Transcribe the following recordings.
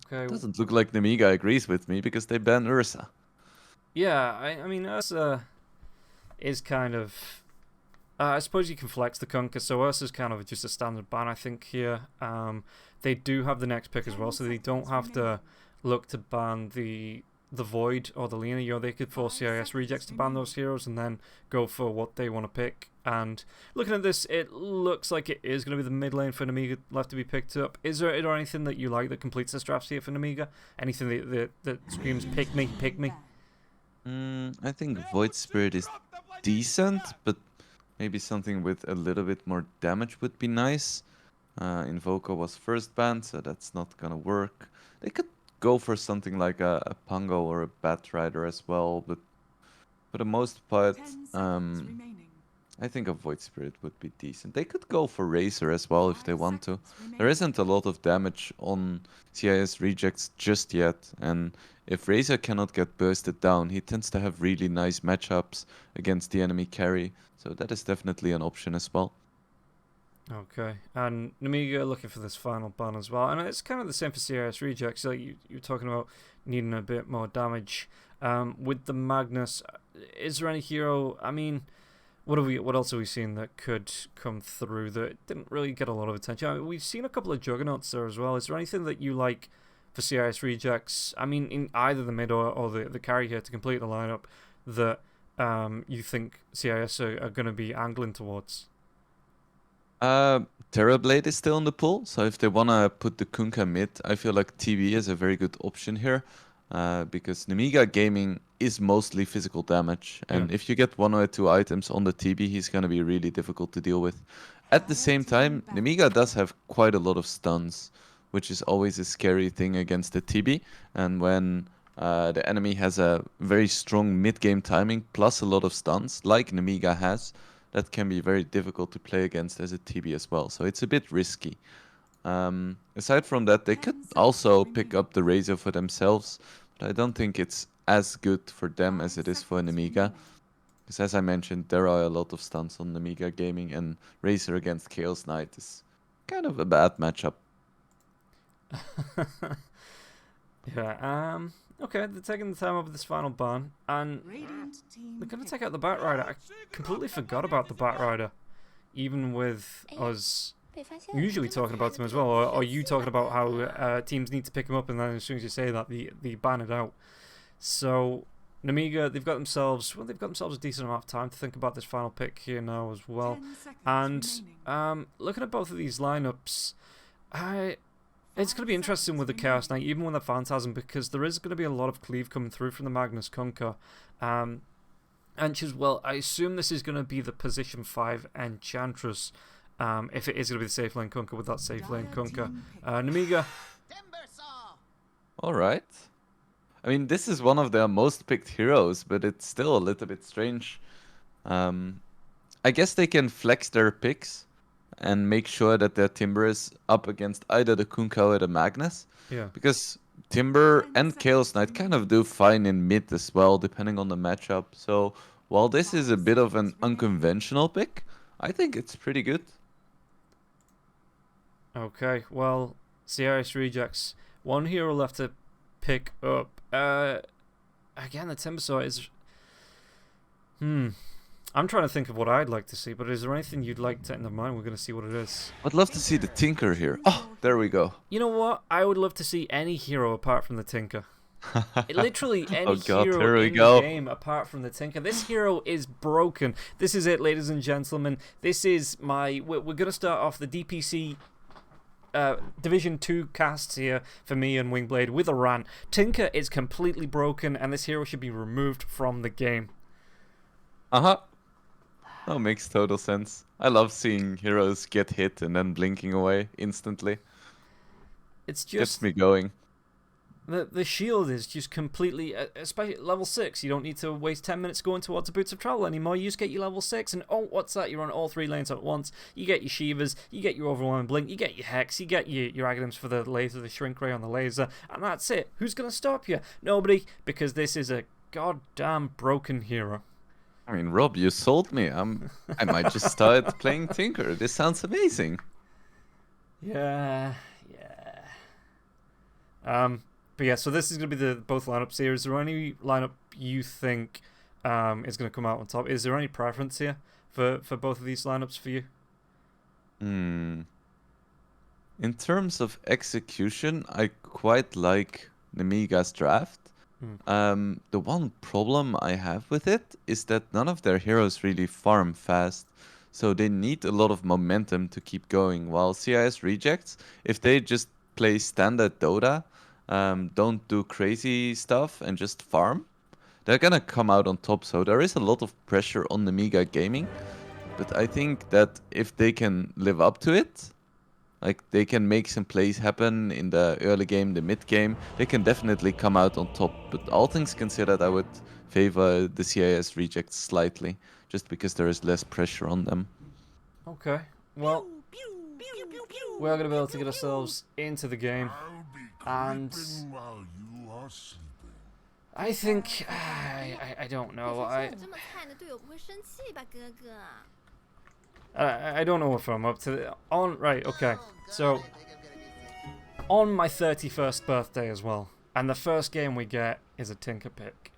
Okay. Doesn't look like Nemiga agrees with me because they ban Ursa. Yeah, I mean, Ursa is kind of. I suppose you can flex the Kunkka, so Ursa's kind of just a standard ban, I think, here. They do have the next pick as well, so they don't have to look to ban the Void or the Lena. You know, they could force CIS rejects to ban those heroes and then go for what they want to pick. And looking at this, it looks like it is going to be the mid lane for Nemiga left to be picked up. Is there anything that you like that completes this draft here for Nemiga? Anything that screams, pick me, pick me? I think Void Spirit is decent, but maybe something with a little bit more damage would be nice. Invoker was first banned, so that's not gonna work. They could go for something like a Pungo or a Bat Rider as well, but for the most part, I think a Void Spirit would be decent. They could go for Razor as well if they want to. There isn't a lot of damage on CIS rejects just yet, and if Razor cannot get bursted down, he tends to have really nice matchups against the enemy carry, so that is definitely an option as well. Okay, and Nemiga looking for this final ban as well, and it's kind of the same for CIS rejects. Like you're talking about needing a bit more damage. With the Magnus, is there any hero? I mean, what else have we seen that could come through that didn't really get a lot of attention? I mean, we've seen a couple of Juggernauts there as well. Is there anything that you like for CIS rejects? I mean, in either the mid or the carry here to complete the lineup that you think CIS are going to be angling towards? Terrorblade is still in the pool, so if they wanna put the Kunkka mid, I feel like TB is a very good option here. Because Nemiga gaming is mostly physical damage, Yeah. and if you get one or two items on the TB, he's gonna be really difficult to deal with. At the same time, Nemiga does have quite a lot of stuns, which is always a scary thing against the TB, and when the enemy has a very strong mid-game timing plus a lot of stuns, like Nemiga has, that can be very difficult to play against as a TB as well, so it's a bit risky. Aside from that, they could also pick up the Razor for themselves, but I don't think it's as good for them as it is for Nemiga. Because as I mentioned, there are a lot of stuns on Nemiga gaming, and Razor against Chaos Knight is kind of a bad matchup. Yeah, okay, they're taking the time over this final ban, and they're going to take out the Bat Rider. I completely forgot about the Bat Rider, even with us usually talking about him as well, or you talking about how teams need to pick him up, and then as soon as you say that, they ban it out. So, Nemiga, they've got themselves a decent amount of time to think about this final pick here now as well. And looking at both of these lineups, it's going to be interesting with the Chaos Knight, even with the Phantasm, because there is going to be a lot of cleave coming through from the Magnus Kunkka. And as well, I assume this is going to be the position 5 Enchantress, if it is going to be the safe lane Kunkka with that safe lane Kunkka. Nemiga. Alright. I mean, this is one of their most picked heroes, but it's still a little bit strange. I guess they can flex their picks and make sure that their Timber is up against either the Kunkka or the Magnus. Yeah. Because Timber and Chaos Knight kind of do fine in mid as well, depending on the matchup. So while this is a bit of an unconventional pick, I think it's pretty good. Okay, well, CIS rejects. One hero left to pick up. Again, the Timbersaw is. I'm trying to think of what I'd like to see, but is there anything you'd like to end of mind? We're going to see what it is. I'd love to see the Tinker here. Oh, there we go. You know what? I would love to see any hero apart from the Tinker. Literally any Oh God, hero here we in go. the game apart from the Tinker. This hero is broken. This is it, ladies and gentlemen. This is my. We're going to start off the DPC Division 2 casts here for me and Wingblade with a rant. Tinker is completely broken, and this hero should be removed from the game. Oh, makes total sense. I love seeing heroes get hit and then blinking away instantly. It's just Gets me going. the shield is just completely, especially at level 6. You don't need to waste 10 minutes going towards the Boots of Travel anymore. You just get your level 6, and oh, what's that? You're on all 3 lanes at once. You get your Shivas, you get your Overwhelming Blink, you get your Hex, you get your Aghanim's for the laser, the Shrink Ray on the laser, and that's it. Who's going to stop you? Nobody, because this is a goddamn broken hero. I mean, Rob, you sold me. I might just start playing Tinker. This sounds amazing. Yeah. But yeah, so this is going to be the both lineups here. Is there any lineup you think is going to come out on top? Is there any preference here for both of these lineups for you? Hmm. In terms of execution, I quite like Nemiga's draft. The one problem I have with it is that none of their heroes really farm fast, so they need a lot of momentum to keep going. While CIS rejects, if they just play standard Dota, don't do crazy stuff and just farm, they're gonna come out on top. So there is a lot of pressure on Nemiga Gaming, but I think that if they can live up to it, like, they can make some plays happen in the early game, the mid game. They can definitely come out on top. But all things considered, I would favor the CIS rejects slightly, just because there is less pressure on them. Okay, well, we're going to be able to get ourselves into the game. And I think... I don't know. I don't know if I'm up to right, okay. So, on my 31st birthday as well, and the first game we get is a Tinker pick.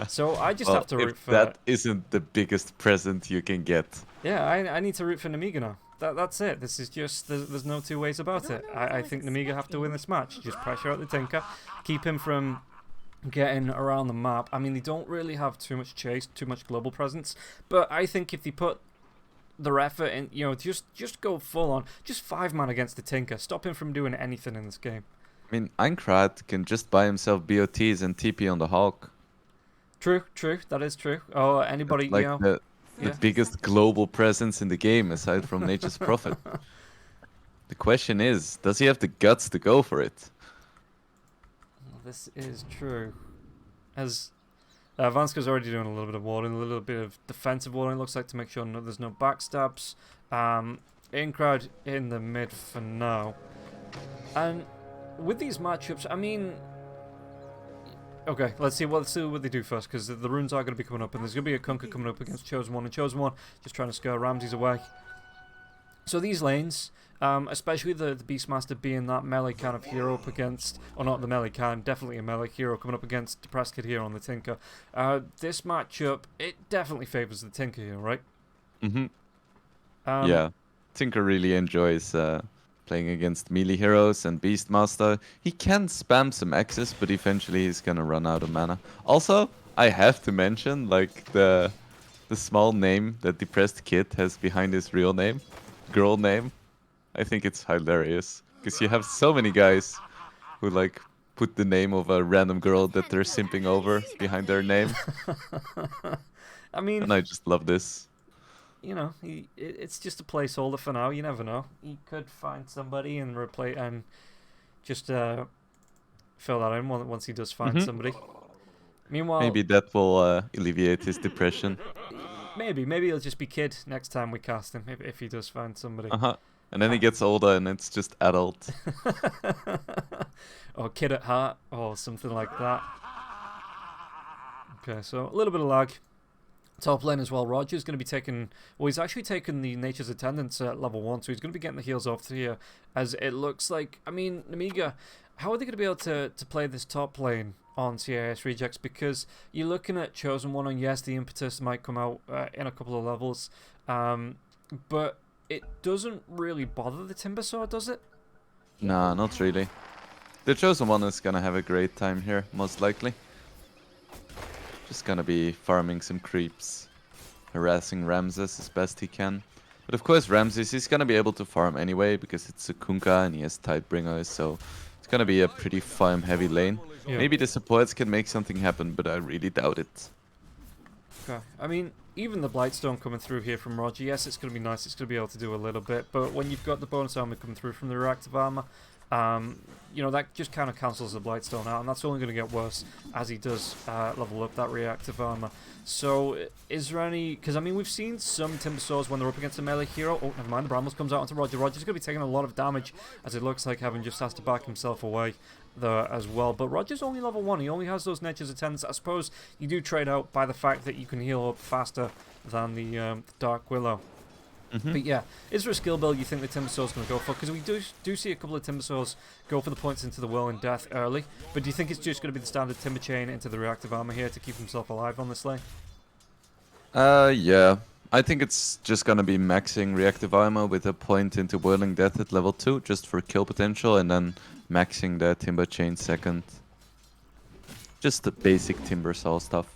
So I just have to root for... that isn't the biggest present you can get. Yeah, I need to root for Nemiga now. That's it. This is just... There's no two ways about it. I think Nemiga have to win this match. Just pressure out the Tinker, keep him from getting around the map. I mean, they don't really have too much chase, too much global presence, but I think if they put their effort in, you know, just go full on, just 5-man against the Tinker, stop him from doing anything in this game. I mean, Aincrad can just buy himself BOTs and TP on the Hawk. True, that is true. Oh, anybody, like, you know, the biggest global presence in the game, aside from Nature's Prophet. The question is, does he have the guts to go for it? Well, this is true. As Vanska's already doing a little bit of warding, a little bit of defensive warding, looks like, to make sure there's no backstabs. Aincrad in the mid for now. And with these matchups, I mean... Okay, let's see what they do first, because the runes are going to be coming up, and there's going to be a Kunkka coming up against Chosen One, and Chosen One just trying to scare Ramses away. So these lanes, especially the Beastmaster being that melee kind of hero up against, or not the melee kind, definitely a melee hero coming up against Depressed Kid here on the Tinker. This matchup, it definitely favors the Tinker here, right? Yeah, Tinker really enjoys playing against melee heroes and Beastmaster. He can spam some X's, but eventually he's gonna run out of mana. Also, I have to mention, like, the small name that Depressed Kid has behind his real name, girl name. I think it's hilarious, because you have so many guys who, like, put the name of a random girl that they're simping over behind their name. I mean... And I just love this. You know, it's just a placeholder for now. You never know. He could find somebody and replace and just fill that in once he does find somebody. Meanwhile, maybe that will alleviate his depression. Maybe he'll just be Kid next time we cast him if he does find somebody. And then he gets older and it's just adult. Or Kid at Heart or something like that. Okay, so a little bit of lag. Top lane as well. Roger's going to be taking... Well, he's actually taken the Nature's Attendance at level 1, so he's going to be getting the heals off here. As it looks like... I mean, Nemiga, how are they going to be able to play this top lane on CIS Rejects? Because you're looking at Chosen One, and yes, the Impetus might come out in a couple of levels. But it doesn't really bother the Timbersaw, does it? Nah, not really. The Chosen One is going to have a great time here, most likely. Just gonna be farming some creeps, harassing Ramses as best he can. But of course Ramses is gonna be able to farm anyway, because it's a Kunkka and he has Tidebringers, so it's gonna be a pretty farm heavy lane. Yeah. Maybe the supports can make something happen, but I really doubt it. Okay, I mean, even the Blightstone coming through here from Roger, yes, it's gonna be nice, it's gonna be able to do a little bit, but when you've got the bonus armor coming through from the reactive armor, you know, that just kind of cancels the Blightstone out, and that's only going to get worse as he does level up that reactive armor. So, is there any... Because, I mean, we've seen some Timbersaws when they're up against a melee hero. Oh, never mind, the Brambles comes out onto Roger. Roger's going to be taking a lot of damage, as it looks like Heaven just has to back himself away there as well. But Roger's only level 1. He only has those Nature's Attendants. I suppose you do trade out by the fact that you can heal up faster than the Dark Willow. But yeah, is there a skill build you think the Timbersaur's going to go for? Because we do see a couple of Timbersaurs go for the points into the Whirling Death early. But do you think it's just going to be the standard Timber Chain into the Reactive Armor here to keep himself alive on this lane? Yeah. I think it's just gonna be maxing Reactive Armor with a point into Whirling Death at level 2, just for kill potential, and then maxing the Timber Chain second. Just the basic Timbersaw stuff.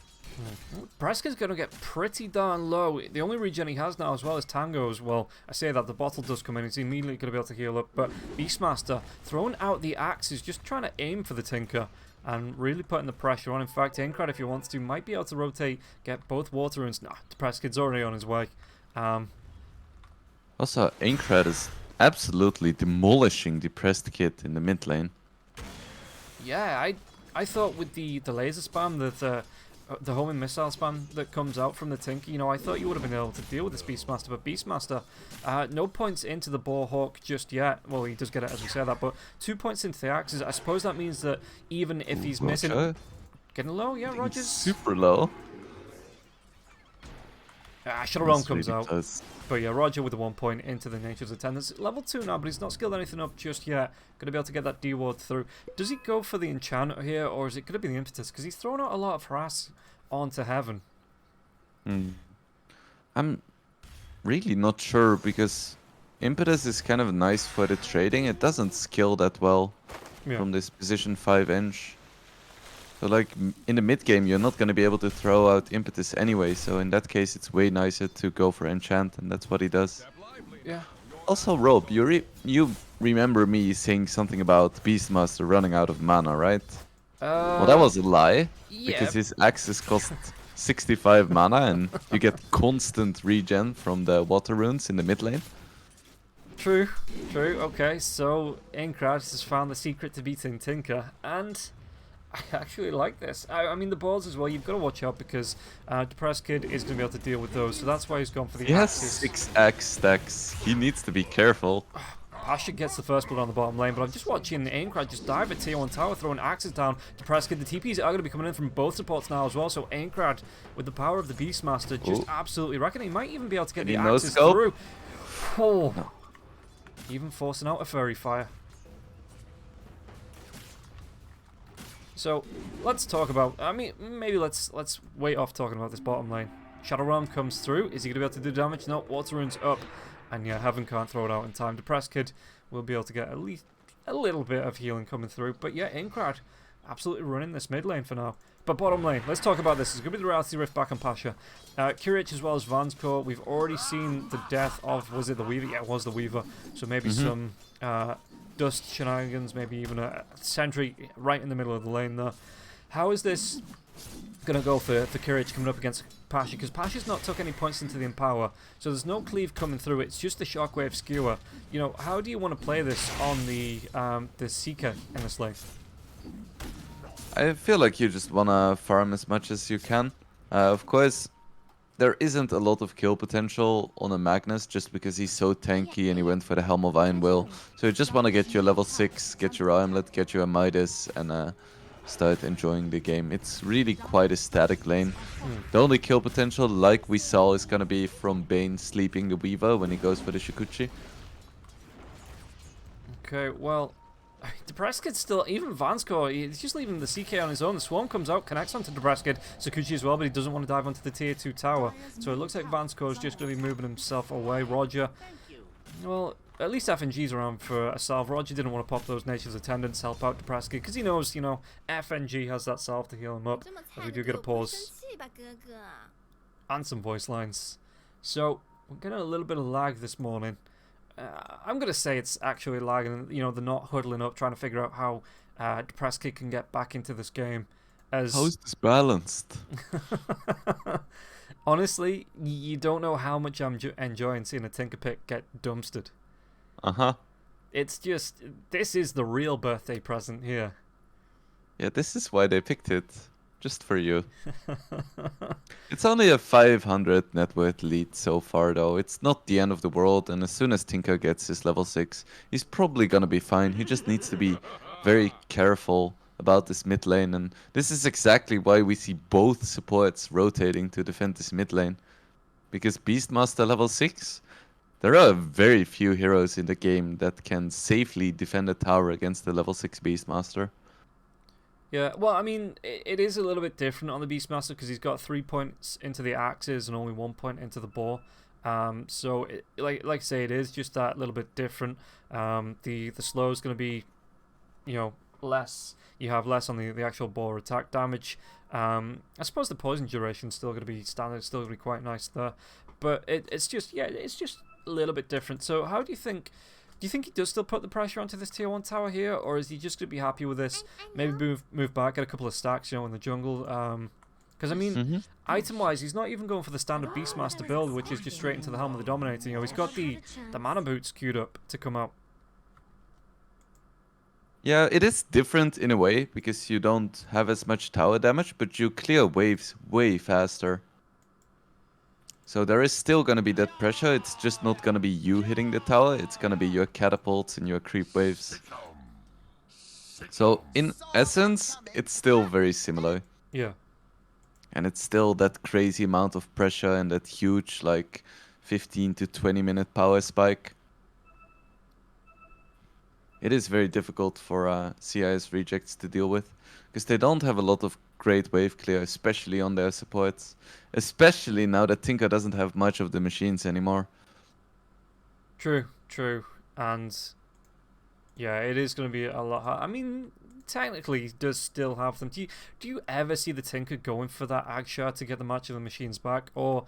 Presca's going to get pretty darn low. The only regen he has now as well is Tango's. Well, I say that, the bottle does come in. He's immediately going to be able to heal up. But Beastmaster, throwing out the axe, is just trying to aim for the Tinker and really putting the pressure on. In fact, Aincrad, if he wants to, might be able to rotate, get both water runes. Nah, Presca's already on his way. Also, Aincrad is absolutely demolishing the Pressed Kid in the mid lane. Yeah, I thought with the laser spam that... the homing missile spam that comes out from the Tinker, you know, I thought you would have been able to deal with this Beastmaster, but Beastmaster, no points into the Boarhawk just yet. Well, he does get it as we say that, but 2 points into the Axes. I suppose that means that even if he's missing... Getting low, yeah, Rogers? Super low. Shadow Realm comes really out. does. But yeah, Roger with the 1 point into the Nature's Attendance. Level 2 now, but he's not skilled anything up just yet. Going to be able to get that D-Ward through. Does he go for the Enchant here, or is it going to be the Impetus? Because he's thrown out a lot of harass onto Heaven. I'm really not sure, because Impetus is kind of nice for the trading. It doesn't skill that well from this position 5 inch. So like in the mid game, you're not going to be able to throw out Impetus anyway. So in that case, it's way nicer to go for Enchant, and that's what he does. Yeah. Also, Rob, you remember me saying something about Beastmaster running out of mana, right? Well, that was a lie. Yeah. Because his axes cost 65 mana, and you get constant regen from the water runes in the mid lane. True. Okay, so Aincrad has found the secret to beating Tinker, and I actually like this. I mean, the balls as well, you've got to watch out, because Depressed Kid is going to be able to deal with those, so that's why he's gone for the He has axes. 6 axe stacks. He needs to be careful. Pasha gets the first blood on the bottom lane, but I'm just watching Aincrad just dive at tier 1 tower, throwing axes down. Depressed Kid, the TPs are going to be coming in from both supports now as well, so Aincrad, with the power of the Beastmaster, just absolutely wrecking. He might even be able to get the axes through. Oh. No. Even forcing out a Fairy Fire. So, let's talk about... I mean, maybe let's wait off talking about this bottom lane. Shadow Realm comes through. Is he going to be able to do damage? No, Water Rune's up. And yeah, Heaven can't throw it out in time. Depressed Kid will be able to get at least a little bit of healing coming through. But yeah, Aincrad absolutely running this mid lane for now. But bottom lane, let's talk about this. It's going to be the Reality Rift back on Pasha. Kirich as well as Vanscourt. We've already seen the death of... Was it the Weaver? Yeah, it was the Weaver. So maybe some... dust shenanigans, maybe even a sentry right in the middle of the lane there. How is this going to go for Kirich coming up against Pasha? Because Pasha's not took any points into the Empower, so there's no cleave coming through. It's just the Shockwave Skewer. You know, how do you want to play this on the Seeker in this lane? I feel like you just want to farm as much as you can. Of course, there isn't a lot of kill potential on a Magnus just because he's so tanky and he went for the Helm of Iron Will. So you just want to get your level 6, get your Armlet, get your Midas, and start enjoying the game. It's really quite a static lane. The only kill potential, like we saw, is going to be from Bane sleeping the Weaver when he goes for the Shikuchi. Okay, well... Depressed Kid still, even Vanscourt, he's just leaving the CK on his own. The Swarm comes out, connects onto Depressed Kid, Sakuchi as well, but he doesn't want to dive onto the tier 2 tower. So it looks like Vanscourt is just going to be moving himself away. Roger, well, at least FNG's around for a salve. Roger didn't want to pop those Nature's Attendants, help out Depressed Kid, because he knows, you know, FNG has that salve to heal him up, as we do get a pause. And some voice lines. So, we're getting a little bit of lag this morning. I'm going to say it's actually lagging, you know, they're not huddling up, trying to figure out how Depressed Kid can get back into this game. How's this balanced? Honestly, you don't know how much I'm enjoying seeing a Tinker Pick get dumpstered. It's just, this is the real birthday present here. Yeah, this is why they picked it. Just for you. It's only a 500 net worth lead so far, though. It's not the end of the world, and as soon as Tinker gets his level 6, he's probably gonna be fine. He just needs to be very careful about this mid lane, and this is exactly why we see both supports rotating to defend this mid lane. Because Beastmaster level 6 There are very few heroes in the game that can safely defend a tower against the level 6 Beastmaster. Yeah, well, I mean, it is a little bit different on the Beastmaster because he's got 3 points into the axes and only 1 point into the bow. So, like I say, it is just that little bit different. The slow is going to be, less. You have less on the actual bow attack damage. I suppose the poison duration is still going to be standard. It's still going to be quite nice there, but it's just a little bit different. So, how do you think? Do you think he does still put the pressure onto this tier 1 tower here, or is he just going to be happy with this? Maybe move back, get a couple of stacks, in the jungle. Because I mean, item-wise, he's not even going for the standard Beastmaster build, which is just straight into the Helm of the Dominator. He's got the mana boots queued up to come out. Yeah, it is different in a way, because you don't have as much tower damage, but you clear waves way faster. So there is still going to be that pressure, it's just not going to be you hitting the tower, it's going to be your catapults and your creep waves. So in essence, it's still very similar. Yeah. And it's still that crazy amount of pressure and that huge, like, 15 to 20 minute power spike. It is very difficult for CIS rejects to deal with, because they don't have a lot of great wave clear, especially on their supports. Especially now that Tinker doesn't have much of the machines anymore. True. And yeah, it is going to be a lot hard. I mean, technically, he does still have them. Do you ever see the Tinker going for that Ag Shard to get the match of the machines back? Or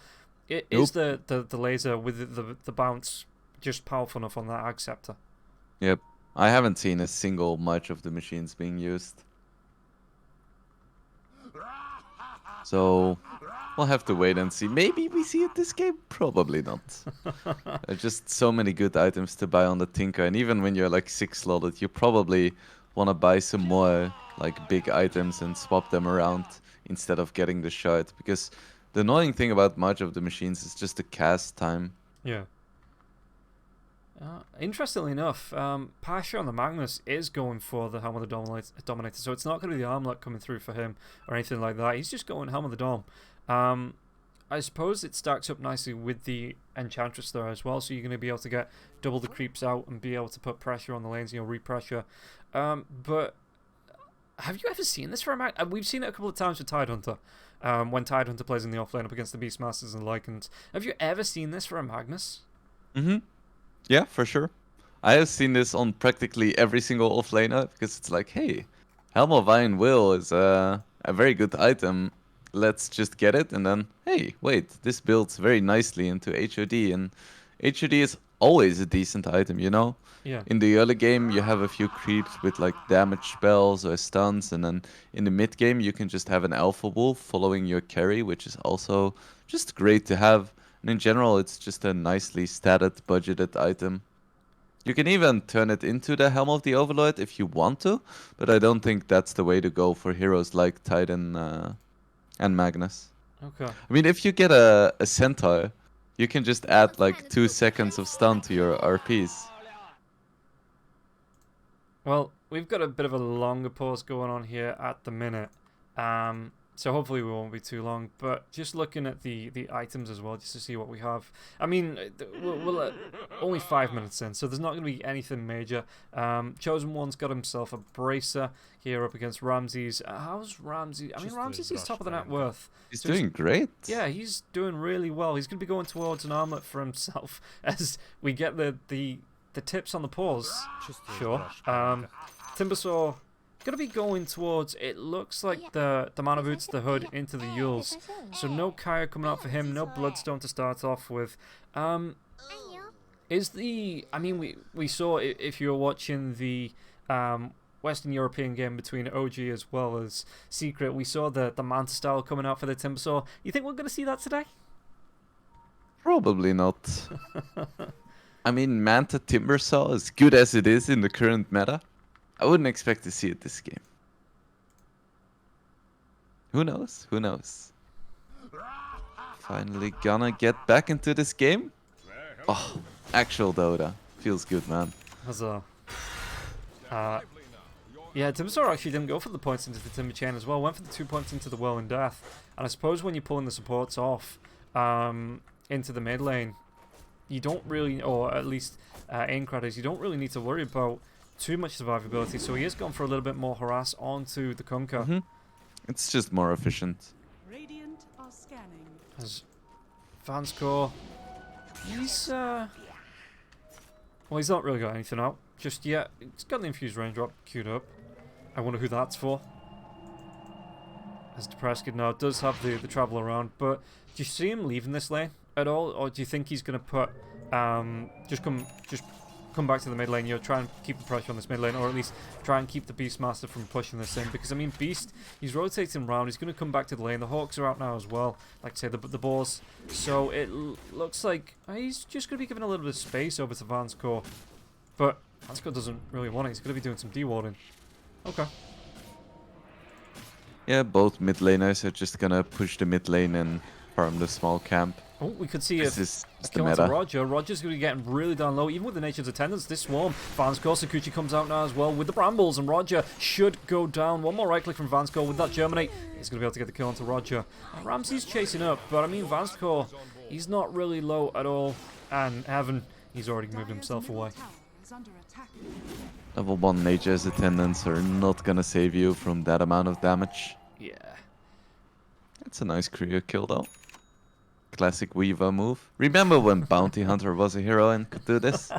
is the laser with the bounce just powerful enough on that Ag Scepter? Yep. I haven't seen a single match of the machines being used. So, we'll have to wait and see. Maybe we see it this game? Probably not. There are just so many good items to buy on the Tinker, and even when you're like 6 slotted, you probably want to buy some more like big items and swap them around instead of getting the shard, because the annoying thing about much of the machines is just the cast time. Yeah. Interestingly enough, Pasha on the Magnus is going for the Helm of the Dominator, so it's not going to be the Armlet coming through for him or anything like that. He's just going Helm of the Dom. I suppose it stacks up nicely with the Enchantress there as well, so you're going to be able to get double the creeps out and be able to put pressure on the lanes, repressure. But have you ever seen this for a Magnus? We've seen it a couple of times with Tidehunter, when Tidehunter plays in the offlane up against the Beastmasters and Lycans. Have you ever seen this for a Magnus? Yeah, for sure. I have seen this on practically every single offlaner, because it's like, hey, Helm of Iron Will is a very good item. Let's just get it, and then, hey, wait, this builds very nicely into HOD, and HOD is always a decent item, Yeah. In the early game, you have a few creeps with like damage spells or stuns, and then in the mid game, you can just have an Alpha Wolf following your carry, which is also just great to have. And in general, it's just a nicely statted, budgeted item. You can even turn it into the Helm of the Overlord if you want to, but I don't think that's the way to go for heroes like Titan and Magnus. Okay. I mean, if you get a Centaur, you can just add like 2 seconds of stun to your RPs. Well, we've got a bit of a longer pause going on here at the minute. So hopefully we won't be too long, but just looking at the items as well, just to see what we have. I mean, we're only 5 minutes in, so there's not going to be anything major. Chosen One's got himself a bracer here up against Ramses. How's Ramses? I mean, Ramses is top of the net worth. He's doing great. Yeah, he's doing really well. He's going to be going towards an armlet for himself as we get the tips on the pause. Sure. Timbersaw going to be going towards, it looks like the mana boots, the hood into the Yules. So no Kaya coming out for him, no Bloodstone to start off with. I mean, we saw, if you were watching the Western European game between OG as well as Secret, we saw the Manta style coming out for the Timbersaw. You think we're going to see that today? Probably not. I mean, Manta Timbersaw, as good as it is in the current meta, I wouldn't expect to see it this game. Who knows? Who knows? Finally gonna get back into this game. Oh, actual Dota. Feels good, man. Huzzah. Yeah, Timbersaw actually didn't go for the points into the Timber Chain as well. Went for the 2 points into the Whirl and Death. And I suppose when you're pulling the supports off into the mid lane, you don't really, or at least Aincrad you don't really need to worry about too much survivability. So he has gone for a little bit more harass onto the Kunkka. It's just more efficient. Radiant are scanning. As Vanscore, he's well, he's not really got anything out just yet. He's got the infused raindrop queued up. I wonder who that's for. As Depressed now does have the travel around, but do you see him leaving this lane at all, or do you think he's gonna put just come back to the mid lane, you know, try and keep the pressure on this mid lane, or at least try and keep the Beastmaster from pushing this in? Because I mean, Beast, he's rotating around, he's going to come back to the lane. The Hawks are out now as well, like I say, the boars. So it looks like he's just going to be giving a little bit of space over to Vanscore, but Vanscore doesn't really want it. He's going to be doing some dewarding. Okay. Yeah, both mid laners are just gonna push the mid lane and farm the small camp. Oh, we could see This a is kill the onto meta. Roger. Roger's going to be getting really down low, even with the Nature's Attendants. This swarm, Vanscore, Sakuchi comes out now as well with the Brambles, and Roger should go down. One more right click from Vanscore with that Germinate. He's going to be able to get the kill onto Roger. Ramsey's chasing up, but I mean, Vanscore, he's not really low at all. And Heaven, he's already moved himself away. Level 1 Nature's Attendants are not gonna save you from that amount of damage. Yeah. It's a nice career kill though. Classic Weaver move. Remember when Bounty Hunter was a hero and could do this?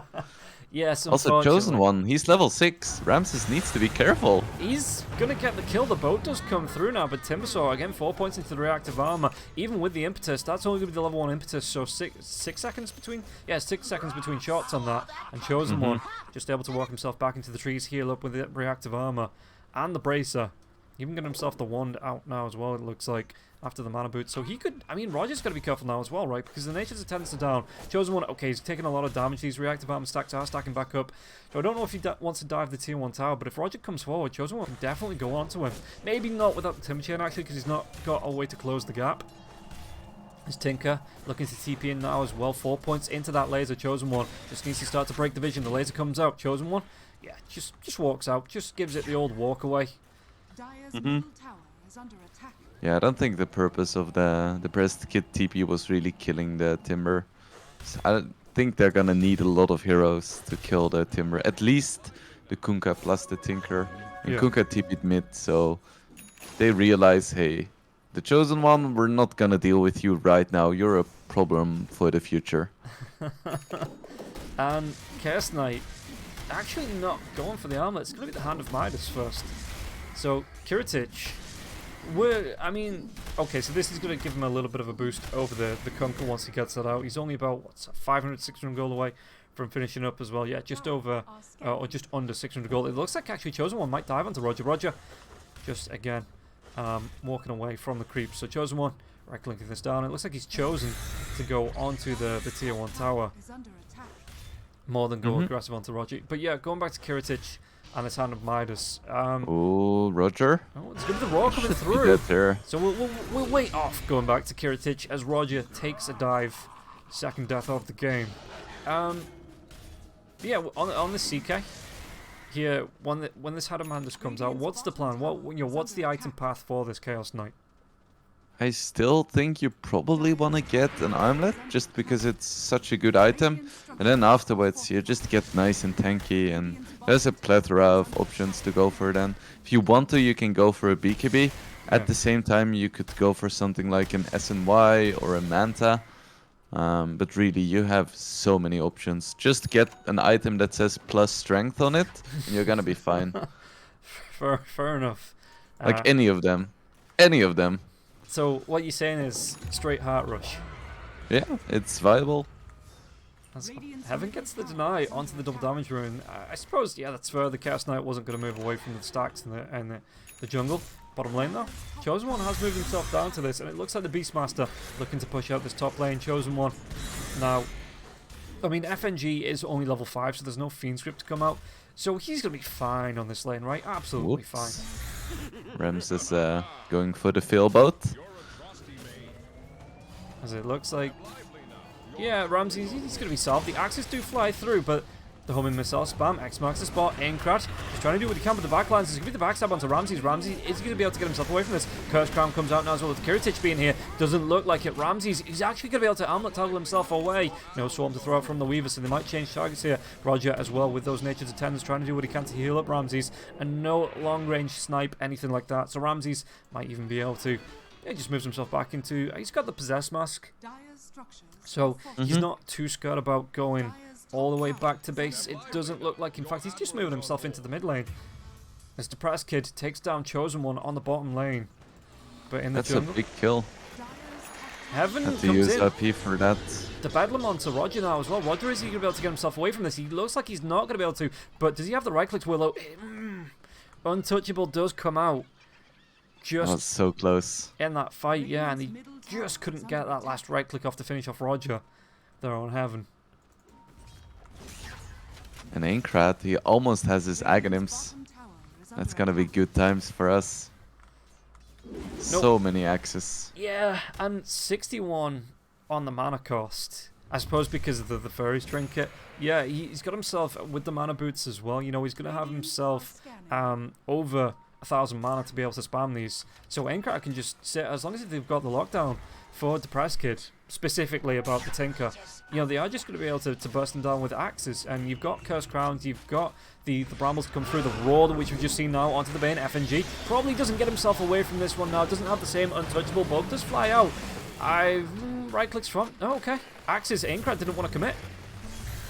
Yes, Also, Chosen One, he's level 6. Ramses needs to be careful. He's gonna get the kill. The boat does come through now, but Timbersaw again 4 points into the reactive armor. Even with the impetus, that's only gonna be the level 1 impetus. So 6 seconds between, 6 seconds between shots on that. And Chosen One just able to walk himself back into the trees, heal up with the reactive armor and the bracer. Even got himself the wand out now as well. It looks like after the mana boot, so he could. I mean, Roger's got to be careful now as well, right? Because the Nature's Attendants are down. Chosen One, okay, he's taking a lot of damage. These reactive armor stacks are stacking back up. So I don't know if he wants to dive the tier 1 tower, but if Roger comes forward, Chosen One can definitely go on to him. Maybe not without the Timber Chain actually, because he's not got a way to close the gap. There's Tinker looking to TP in now as well. 4 points into that laser. Chosen One just needs to start to break the vision. The laser comes out. Chosen One, yeah, just walks out. Just gives it the old walk away. Dire's middle tower is under attack. Yeah, I don't think the purpose of the Breast Kit TP was really killing the Timber. I think they're gonna need a lot of heroes to kill the Timber. At least the Kunkka plus the Tinker. And Kunkka TP'd mid, so they realize, hey, the Chosen One, we're not gonna deal with you right now. You're a problem for the future. And Chaos Knight actually not going for the armor. It's gonna be the Hand of Midas first. So Kiritich, I mean, okay, so this is going to give him a little bit of a boost over the Kunkka once he gets that out. He's only about, what's that, 500, 600 gold away from finishing up as well. Yeah, just over, or just under 600 gold. It looks like actually Chosen One might dive onto Roger. Roger, just again, walking away from the creep. So Chosen One, right-clicking this down. It looks like he's chosen to go onto the tier 1 tower more than go aggressive onto Roger. But yeah, going back to Kiritich and this Hand of Midas. Oh, Roger. Oh, it's going to be the Roar coming through. Get there. So we'll wait off going back to Kiritich as Roger takes a dive. Second death of the game. Yeah, on the CK here, when this Hand of Midas comes out, what's the plan? What's the item path for this Chaos Knight? I still think you probably want to get an armlet just because it's such a good item, and then afterwards you just get nice and tanky, and there's a plethora of options to go for then. If you want to, you can go for a BKB. At the same time, you could go for something like an SNY or a Manta, but really you have so many options. Just get an item that says plus strength on it, and you're gonna be fine. Fair enough. Like any of them. Any of them. So what you're saying is straight Heart Rush. Yeah, it's viable. Heaven gets the deny onto the double damage rune. I suppose, yeah, that's fair. The Chaos Knight wasn't going to move away from the stacks and the jungle. Bottom lane though. Chosen One has moved himself down to this, and it looks like the Beastmaster looking to push out this top lane. Chosen One. Now, I mean, FNG is only level 5, so there's no Fiend script to come out. So he's going to be fine on this lane, right? Absolutely fine. Rems is going for the failboat. As it looks like, yeah, Ramsey, he's going to be solved. The axes do fly through, but The homing missile spam. X marks the spot. Aincrad. He's trying to do what he can with the backlines. He's going to be the backstab onto Ramses. Ramses is going to be able to get himself away from this. Curse Crown comes out now as well with Kiritich being here. Doesn't look like it. Ramses is actually going to be able to armlet toggle himself away. No swarm to throw out from the Weaver, so they might change targets here. Roger as well with those Nature's Attendants trying to do what he can to heal up Ramses. And no long range snipe, anything like that. So Ramses might even be able to. He just moves himself back into. He's got the Possess Mask. So he's not too scared about going all the way back to base. It doesn't look like, in fact, he's just moving himself into the mid lane. As Depressed Kid takes down Chosen One on the bottom lane. But in the jungle, That's a big kill. Heaven Have to comes use in. RP for that. The Bedlam onto Roger now as well. Roger, is he going to be able to get himself away from this? He looks like he's not going to be able to. But does he have the right click to Willow? Untouchable does come out. Just So close. in that fight, yeah, and he just couldn't get that last right click off to finish off Roger. They're on Heaven. And Aincrad, he almost has his Aghanims. That's gonna be good times for us. So many axes. Yeah, and 61 on the mana cost. I suppose because of the Fairies Trinket. Yeah, he's got himself with the mana boots as well. You know, he's going to have himself over 1,000 mana to be able to spam these. So Aincrad can just sit, as long as they've got the lockdown for Depressed Kid, specifically about the Tinker. You know, they are just going to be able to burst them down with axes. And you've got Curse Crowns, you've got the Brambles come through, the Roar, which we've just seen now, onto the Bane. FNG probably doesn't get himself away from this one now, doesn't have the same untouchable bug, does fly out. Right clicks front. Oh, okay. Axes, Aincrad didn't want to commit.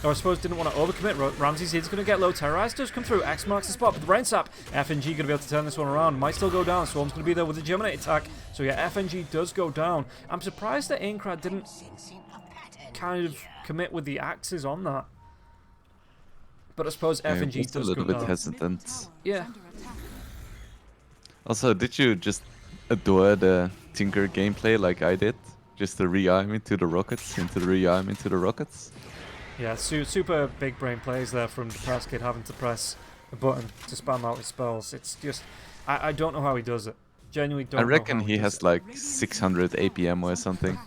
Or I suppose didn't want to overcommit. Ramses is going to get low. Terrorize does come through. X marks the spot, but the Brain Sap. FNG going to be able to turn this one around. Might still go down. Swarm's going to be there with the Germinate attack. So yeah, FNG does go down. I'm surprised that Aincrad didn't kind of commit with the axes on that. But I suppose FNG Just does a little go bit down. hesitant. Yeah. Also, did you just adore the Tinker gameplay like I did? Just the re-arm into the rockets, into the re-arm into the rockets? Yeah, super big brain plays there from the Depressed Kid having to press a button to spam out his spells. It's just, I don't know how he does it. Genuinely don't know I reckon how he does has it. like 600 APM or something.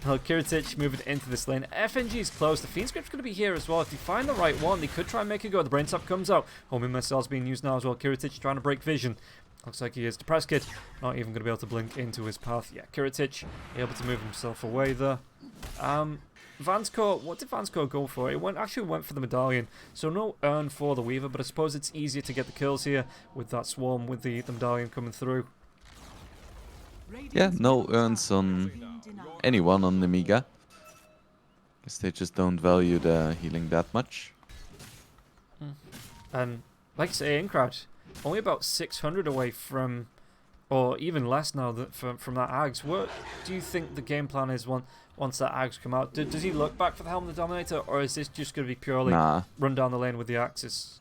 Well, Kiritich moving into this lane. FNG is close. The Fiend Script's going to be here as well. If you find the right one, they could try and make it go. The Brain Sap comes out. Homing missiles being used now as well. Kiritich trying to break vision. Looks like he is. Depressed Kid not even going to be able to blink into his path. Yeah, Kiritich able to move himself away there. Vanscore, what did Vanscore go for? It actually went for the Medallion. So no urn for the Weaver, but I suppose it's easier to get the kills here with that Swarm, with the Medallion coming through. Yeah, no urns on anyone on Nemiga. Guess they just don't value the healing that much. And like I say, Aincrad, only about 600 away from, or even less now from that Ags. What do you think the game plan is once that Ags come out? Does he look back for the Helm of the Dominator, or is this just going to be purely run down the lane with the axes?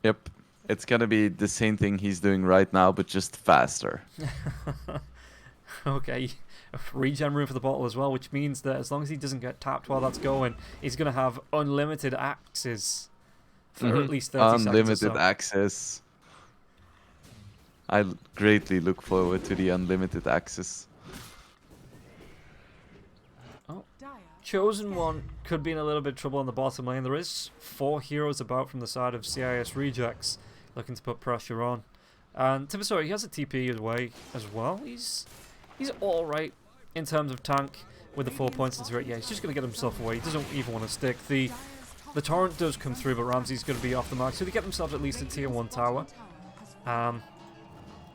Yep, it's gonna be the same thing he's doing right now, but just faster. Okay, regen room for the bottle as well, which means that as long as he doesn't get tapped while that's going, he's going to have unlimited axes for at least 30 seconds or Unlimited so. access. I greatly look forward to the unlimited access. Oh, Chosen One could be in a little bit of trouble on the bottom lane. There is 4 heroes about from the side of CIS Rejects looking to put pressure on. And Tibisori, he has a TP away as well. He's alright in terms of tank with the 4 points into it. Yeah, he's just going to get himself away. He doesn't even want to stick. The torrent does come through, but Ramsey's going to be off the mark. So they get themselves at least a tier 1 tower.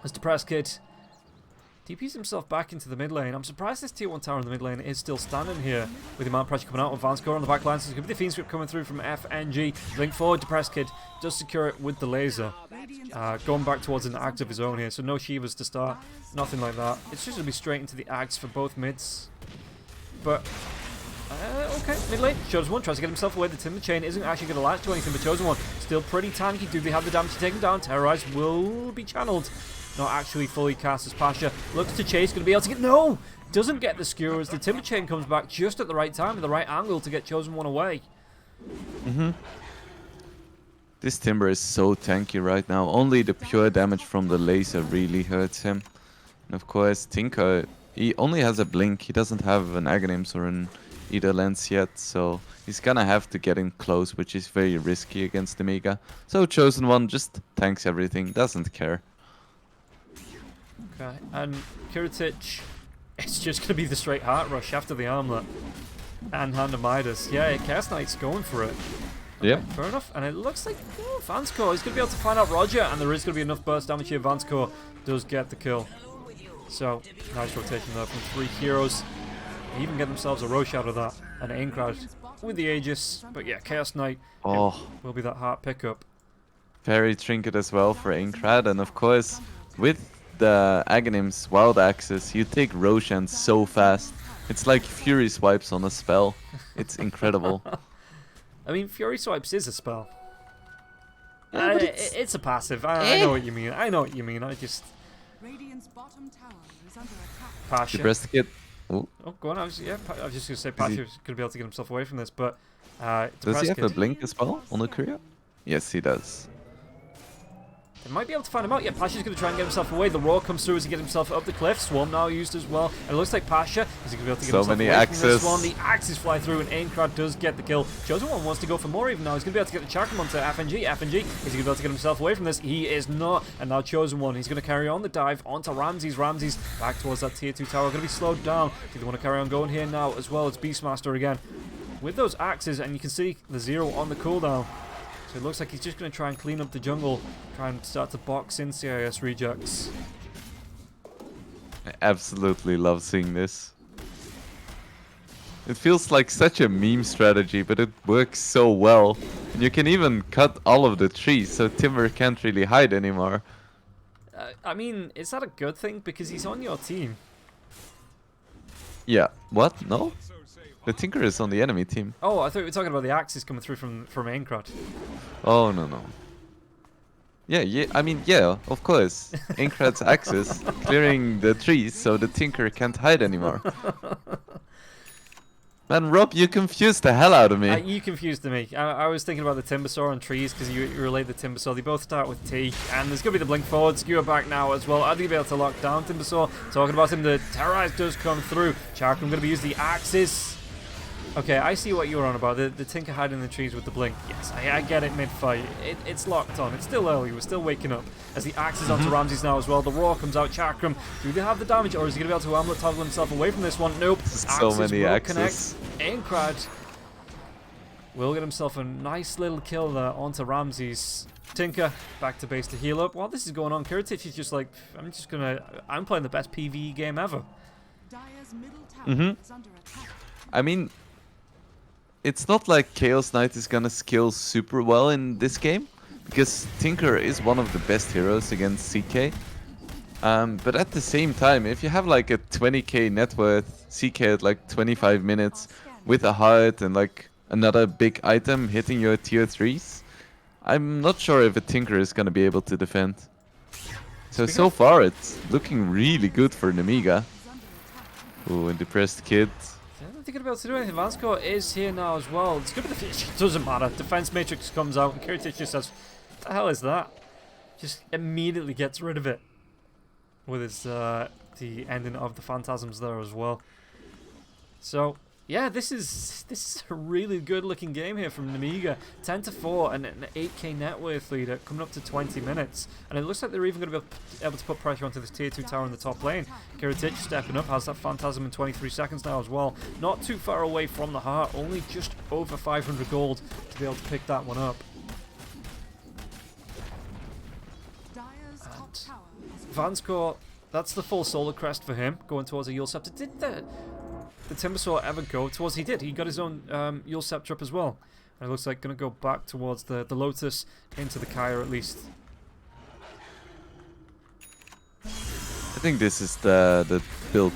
As Depressed Kid DPs himself back into the mid lane. I'm surprised this tier 1 tower in the mid lane is still standing here with the amount of pressure coming out of Vanscore on the back line. So it's going to be the Fiend Script coming through from FNG. Link forward, Depressed Kid does secure it with the laser. Going back towards an axe of his own here, so no Shivas to start, nothing like that. It's just going to be straight into the axe for both mids. But, okay, mid lane, Chosen One tries to get himself away. The Timber Chain isn't actually going to latch to anything, but Chosen One still pretty tanky. Do they have the damage to take him down? Terrorize will be channeled. Not actually fully cast as Pasha. Looks to chase, going to be able to get... No! Doesn't get the skewer as the Timber Chain comes back just at the right time, at the right angle to get Chosen One away. This Timber is so tanky right now. Only the pure damage from the laser really hurts him. And of course, Tinker, he only has a blink. He doesn't have an Aghanims or an either lens yet, so he's gonna have to get in close, which is very risky against Nemiga. So Chosen One just tanks everything, doesn't care. Okay, and Kiritich, it's just going to be the straight heart rush after the armlet. And Hand of Midas. Yeah, Chaos Knight's going for it. Okay, Yep. fair enough. And it looks like Vanscore is going to be able to find out Roger, and there is going to be enough burst damage here. Vanscore does get the kill. So, nice rotation there from 3 heroes. They even get themselves a Roche out of that. And Aincrad with the Aegis. But yeah, Chaos Knight will be that heart pickup. Very trinket as well for Aincrad, and of course, with the Aghanim's Wild Axes, you take Roshan so fast. It's like Fury Swipes on a spell. It's incredible. I mean, Fury Swipes is a spell. Yeah, but it's a passive. I know what you mean. I know what you mean. I just... Radiant's bottom tower is under attack. Pasha. Depressed Kid. Ooh. Oh, go on. I was just going to say Pasha's going to be able to get himself away from this, but... Does he have a Kid, blink as well on the Korea? Yes, he does. they might be able to find him out. Yeah, Pasha's going to try and get himself away. The Roar comes through as he gets himself up the cliff. Swarm now used as well. And it looks like Pasha is going to be able to get So himself many away from this axes. one. The axes fly through, and Aincrad does get the kill. Chosen One wants to go for more even now. He's going to be able to get the Chakram onto FNG. FNG, is he going to be able to get himself away from this? He is not. And now Chosen One, he's going to carry on the dive onto Ramses. Ramses back towards that tier 2 tower. Going to be slowed down. Do they want to carry on going here now as well as Beastmaster again? With those axes, and you can see the 0 on the cooldown. So it looks like he's just going to try and clean up the jungle, try and start to box in CIS rejects. I absolutely love seeing this. It feels like such a meme strategy, but it works so well. And you can even cut all of the trees, so Timber can't really hide anymore. I mean, is that a good thing? Because he's on your team. Yeah. What? No? The Tinker is on the enemy team. Oh, I thought we were talking about the axes coming through from Aincrad. Oh, no, no. Yeah, I mean, yeah, of course. Aincrad's axis clearing the trees so the Tinker can't hide anymore. Man, Rob, you confused the hell out of me. You confused me. I was thinking about the Timbersaw and trees because you relate the Timbersaw. They both start with T, and there's going to be the blink forward, skewer back now as well. Are they going to be able to lock down Timbersaw? Talking about him, the Terrorize does come through. Chakram going to be using the axes. Okay, I see what you were on about. The Tinker hiding in the trees with the blink. Yes, I get it mid-fight. It's locked on. It's still early. We're still waking up. As the axe is onto Ramses now as well. The Roar comes out. Chakram. Do they have the damage, or is he going to be able to amulet toggle himself away from this one? Nope. So many axes. Aincrad will get himself a nice little kill there onto Ramses. Tinker back to base to heal up. While this is going on, Kiritich is just like, I'm playing the best PvE game ever. Dire's middle tower is under attack. I mean, it's not like Chaos Knight is gonna skill super well in this game, because Tinker is one of the best heroes against CK. But at the same time, if you have like a 20k net worth CK at like 25 minutes with a heart and like another big item hitting your tier 3s, I'm not sure if a Tinker is gonna be able to defend. So far it's looking really good for Nemiga. Ooh, and Depressed Kid. I don't think he'll be able to do anything. Vanscore is here now as well. It's good, but it doesn't matter. Defense Matrix comes out, and Kiritich just says, "What the hell is that?" Just immediately gets rid of it with his the ending of the Phantasms there as well. So yeah, this is a really good looking game here from Nemiga. 10-4 and an 8k net worth leader coming up to 20 minutes. And it looks like they're even going to be able to put pressure onto this tier 2 tower in the top lane. Kiritich stepping up, has that Phantasm in 23 seconds now as well. Not too far away from the heart, only just over 500 gold to be able to pick that one up. And Vanscore, that's the full Solar Crest for him, going towards a Yule Scepter. Did the Timbersaw ever go towards? He did. He got his own Yule Scepter up as well. And it looks like going to go back towards the Lotus into the Kaya at least. I think this is the build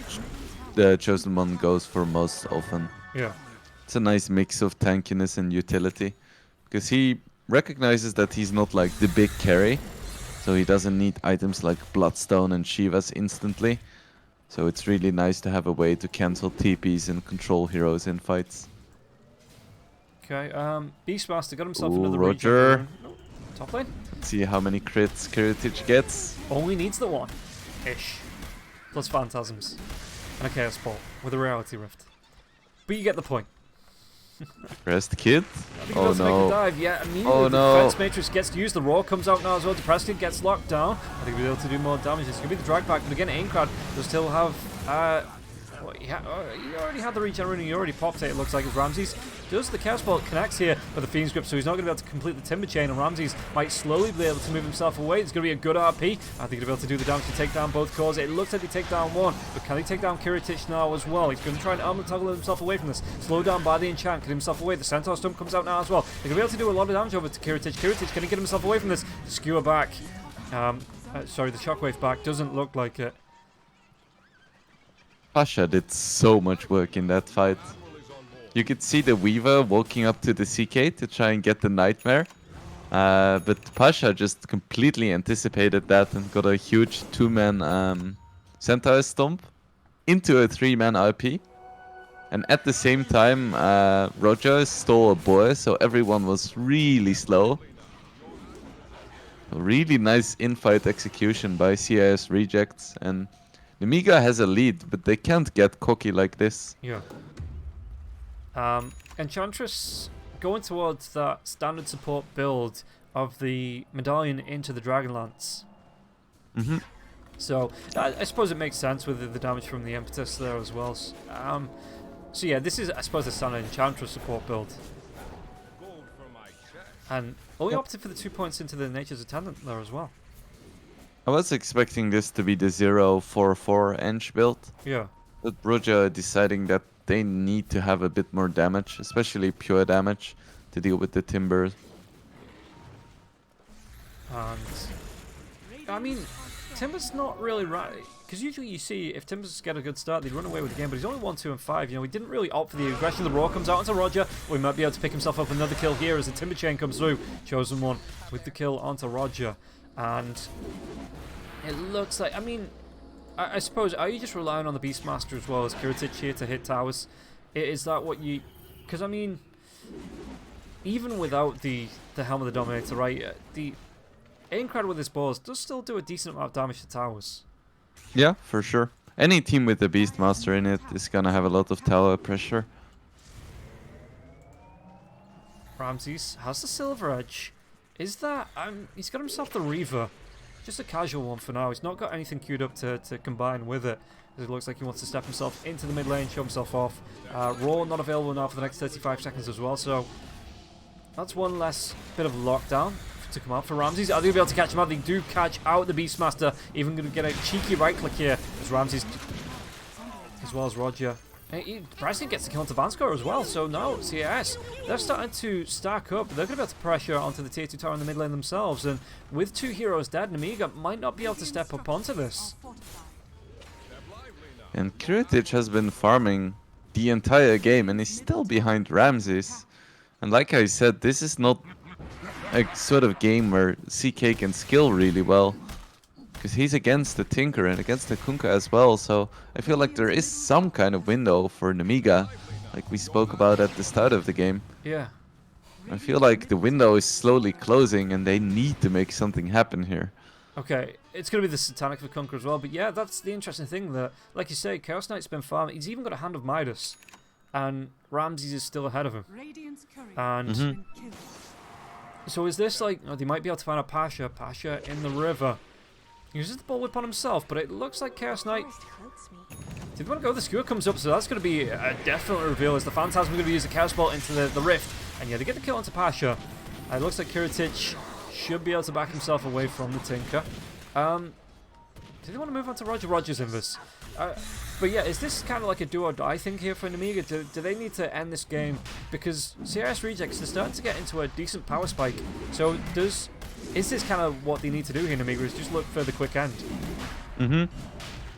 the Chosen One goes for most often. Yeah. It's a nice mix of tankiness and utility, because he recognizes that he's not like the big carry, so he doesn't need items like Bloodstone and Shivas instantly. So it's really nice to have a way to cancel TPs and control heroes in fights. Okay, Beastmaster got himself Ooh, another Roger. regen. Oh, top lane. Let's see how many crits Kiritich gets. Only needs the one. Ish. Plus Phantasms. And a Chaos Bolt with a Reality Rift. But you get the point. Rest Kid? I think Oh to make the no. dive. Yeah, immediately Oh the no. defense matrix gets used. The roar comes out now as well. Depressed Kid gets locked down. I think we'll be able to do more damage. It's going to be the drag back. But again, Aincrad will still have... he already had the regeneration. He already popped it. It looks like it's Ramses. Does the Chaos Bolt connects here with the Fiend's Grip, so he's not going to be able to complete the Timber Chain, and Ramses might slowly be able to move himself away. It's going to be a good RP. I think he'll be able to do the damage to take down both cores. It looks like they take down one, but can he take down Kiritich now as well? He's going to try and armor toggle himself away from this. Slow down by the enchant, get himself away. The Centaur Stump comes out now as well. They're going to be able to do a lot of damage over to Kiritich. Kiritich, can he get himself away from this? Skewer back. Sorry, the Shockwave back doesn't look like it. Pasha did so much work in that fight. You could see the Weaver walking up to the CK to try and get the Nightmare. But Pasha just completely anticipated that and got a huge 2-man Centaur Stomp into a 3-man RP. And at the same time, Roger stole a boar, so everyone was really slow. A really nice in-fight execution by CIS Rejects, and Nemiga has a lead, but they can't get cocky like this. Yeah. Enchantress going towards that standard support build of the Medallion into the Dragonlance. So I suppose it makes sense with the damage from the Impetus there as well. So yeah, this is, I suppose, the standard Enchantress support build. And only opted for the 2 points into the Nature's Attendant there as well. I was expecting this to be the 0-4-4 Ench build. Yeah. But Roger deciding that they need to have a bit more damage, especially pure damage, to deal with the Timber. And I mean, Timber's not really right, because usually you see if Timber's get a good start, they'd run away with the game. But he's only 1, 2, and 5. You know, he didn't really opt for the aggression. The roar comes out onto Roger. We might be able to pick himself up another kill here as the Timber Chain comes through. Chosen one with the kill onto Roger, and it looks like, I mean, I suppose, are you just relying on the Beastmaster as well as Kiritich here to hit towers? Is that what you... Because, I mean, even without the Helm of the Dominator, right, the Aincrad with his balls does still do a decent amount of damage to towers. Yeah, for sure. Any team with the Beastmaster in it is gonna have a lot of tower pressure. Ramses has the Silver Edge. Is that... he's got himself the Reaver. Just a casual one for now. He's not got anything queued up to combine with it. It looks like he wants to step himself into the mid lane, show himself off. Roar not available now for the next 35 seconds as well, so that's one less bit of lockdown to come out for Ramses. Are they going to be able to catch him out? They do catch out the Beastmaster. Even going to get a cheeky right click here as Ramses, as well as Roger. Bryson gets the kill onto Vanscore as well, so now CIS, they're starting to stack up. They're going to be able to pressure onto the tier 2 tower in the mid lane themselves, and with 2 heroes dead, Nemiga might not be able to step up onto this. And Kiritich has been farming the entire game and is still behind Ramses. And like I said, this is not a sort of game where CK can skill really well, because he's against the Tinker and against the Kunkka as well, so I feel like there is some kind of window for Nemiga, like we spoke about at the start of the game. Yeah. I feel like the window is slowly closing and they need to make something happen here. Okay, it's going to be the Satanic for Kunkka as well, but yeah, that's the interesting thing that, like you say, Chaos Knight's been farming. He's even got a Hand of Midas, and Ramses is still ahead of him. And so is this like, they might be able to find a Pasha in the river. He uses the bullwhip on himself, but it looks like Chaos Knight. Did they want to go? The skewer comes up, so that's going to be a definite reveal as the Phantasm are going to use the Chaos Bolt into the rift. And yeah, they get the kill onto Pasha. It looks like Kiritich should be able to back himself away from the Tinker. Do they want to move on to Roger? Roger's in this. But yeah, is this kind of like a do or die thing here for Nemiga? Do they need to end this game? Because CIS Rejects, they're starting to get into a decent power spike. So is this kind of what they need to do here, Nemiga, is just look for the quick end?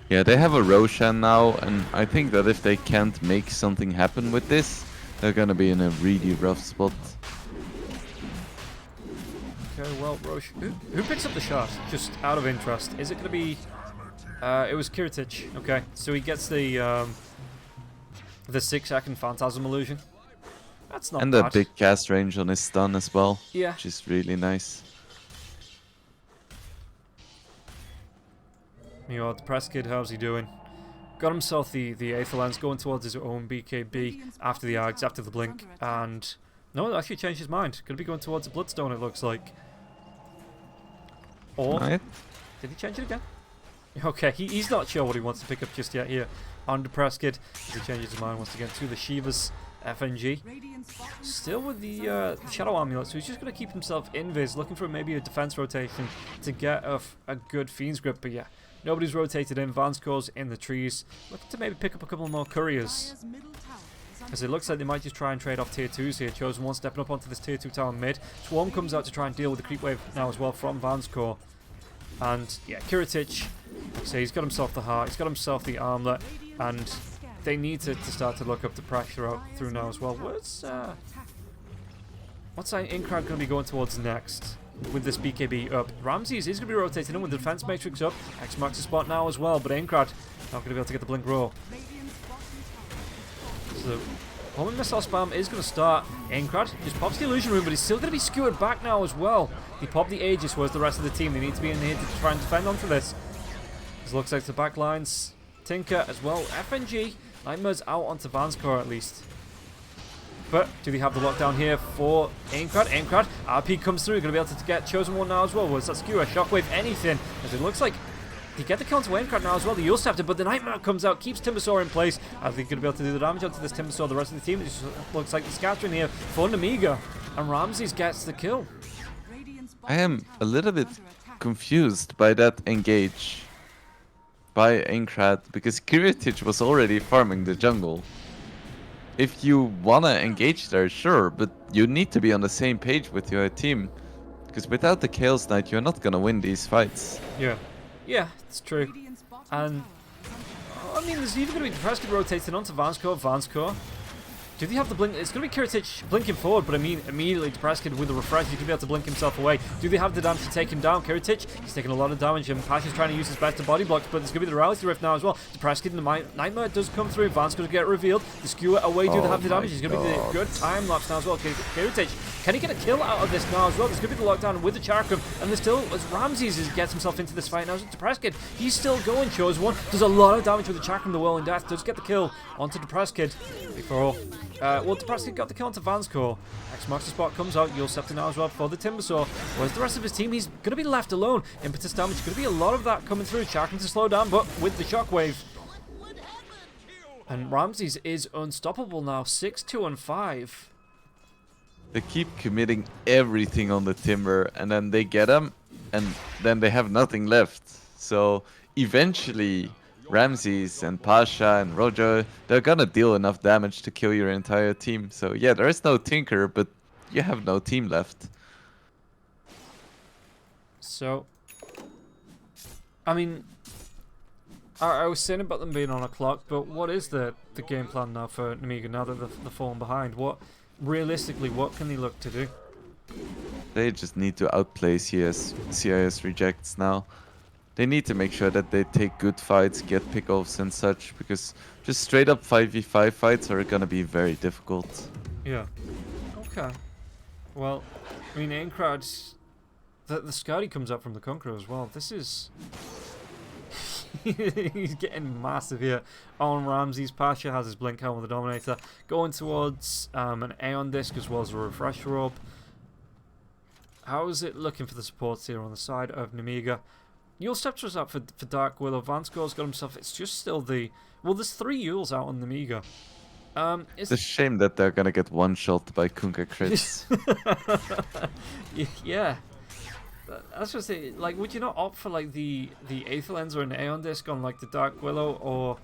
Yeah, they have a Roshan now, and I think that if they can't make something happen with this, they're gonna be in a really rough spot. Okay, well, Roche, who picks up the shot? Just out of interest. Is it going to be... it was Kiritich. Okay, so he gets the 6-second Phantasm illusion. That's not bad. And the big cast range on his stun as well. Yeah. Which is really nice. You know, the press kid, how's he doing? got himself the Aether Lens, going towards his own BKB after the Args, after the Blink, and no, actually changed his mind. Going to be going towards the Bloodstone, it looks like. Or Right. did he change it again? Okay, he's not sure what he wants to pick up just yet here on Depresskid, as he changes his mind once again to the Shiva's FNG. Still with the Shadow Amulet, so he's just going to keep himself invis, looking for maybe a defense rotation to get a good Fiend's Grip, but yeah, nobody's rotated in. Vanscore's in the trees, looking to maybe pick up a couple more couriers, as it looks like they might just try and trade off tier 2s here. Chosen One stepping up onto this tier 2 tower mid. Swarm comes out to try and deal with the creep wave now as well from Vanscore. And yeah, Kiritich, like I say, he's got himself the heart, he's got himself the armlet, and they need to start to look up the pressure out through now as well. What's Inkrat going to be going towards next with this BKB up? Ramses is going to be rotating in with the defense matrix up. X marks the spot now as well, but Inkrat not going to be able to get the blink roll. So homing missile spam is going to start. Inkrat just pops the illusion room, but he's still going to be skewered back now as well. He popped the Aegis, whereas the rest of the team, they need to be in here to try and defend onto this. It looks like the back lines, Tinker as well, FNG, Nightmare's out onto Vanscore at least. But do they have the lockdown here for Inkrat? Inkrat, RP comes through, going to be able to get Chosen One now as well. Was that skewer, shockwave, anything? As it looks like they get the counter Inkrat now as well, the Yule Scepter, but the Nightmare comes out, keeps Timbersaw in place. Are they going to be able to do the damage onto this Timbersaw? The rest of the team, it just looks like the scattering here for Nemiga, and Ramses gets the kill. I am a little bit confused by that engage by Inkrat, because Kiritich was already farming the jungle. If you wanna engage there, sure, but you need to be on the same page with your team, because without the Chaos Knight, you're not gonna win these fights. Yeah, it's true. And I mean, there's even going to be Depresskid rotating onto Vanscore. Do they have the blink? It's going to be Kiritich blinking forward, but I mean, immediately Depresskid with the refresh, he's going to be able to blink himself away. Do they have the damage to take him down? Kiritich, he's taking a lot of damage, and Pasha's trying to use his best to body blocks, but there's going to be the Reality Rift now as well. Depresskid and the Nightmare does come through. Van's going to get revealed. The Skewer away, do they have the damage? He's going to be the good time lapse now as well. Kiritich, can he get a kill out of this now as well? There's going to be the lockdown with the Chakram, and there's still, as Ramses gets himself into this fight now, Depresskid, he's still going. Chosen One does a lot of damage with the Chakram, the Whirling Death, does get the kill onto Depresskid. Before well, Depresskid got the kill onto Vanscore. X marks the spot, comes out. Yule Scepter now as well for the Timbersaw. Whereas the rest of his team, he's going to be left alone. Impetus damage, going to be a lot of that coming through. Chakram to slow down, but with the Shockwave. And Ramses is unstoppable now, 6-2-5. They keep committing everything on the Timber, and then they get him, and then they have nothing left. So eventually, Ramses and Pasha and Roger, they're gonna deal enough damage to kill your entire team. So yeah, there is no Tinker, but you have no team left. So, I mean, I was saying about them being on a clock, but what is the game plan now for Nemiga now that they're falling behind? Realistically, what can they look to do? They just need to outplay CIS rejects now. They need to make sure that they take good fights, get pickoffs and such, because just straight up 5v5 fights are gonna be very difficult. Yeah. Okay. Well, I mean, Inkrat, the Scouty comes up from the Conqueror as well. This is... he's getting massive here on Ramses. Pasha has his Blink Helm with the Dominator. Going towards an Aeon Disc as well as a Refresher Orb. How is it looking for the supports here on the side of Nemiga? Yule Scepter's out for Dark Willow. Vanscore's got himself... It's just still the... Well, there's 3 Yules out on Nemiga. It's a shame that they're gonna get one-shot by Kunkka crits. Yeah. That's just it. Like, would you not opt for, like, the Aether Lens or an Aeon Disc on, like, the Dark Willow or...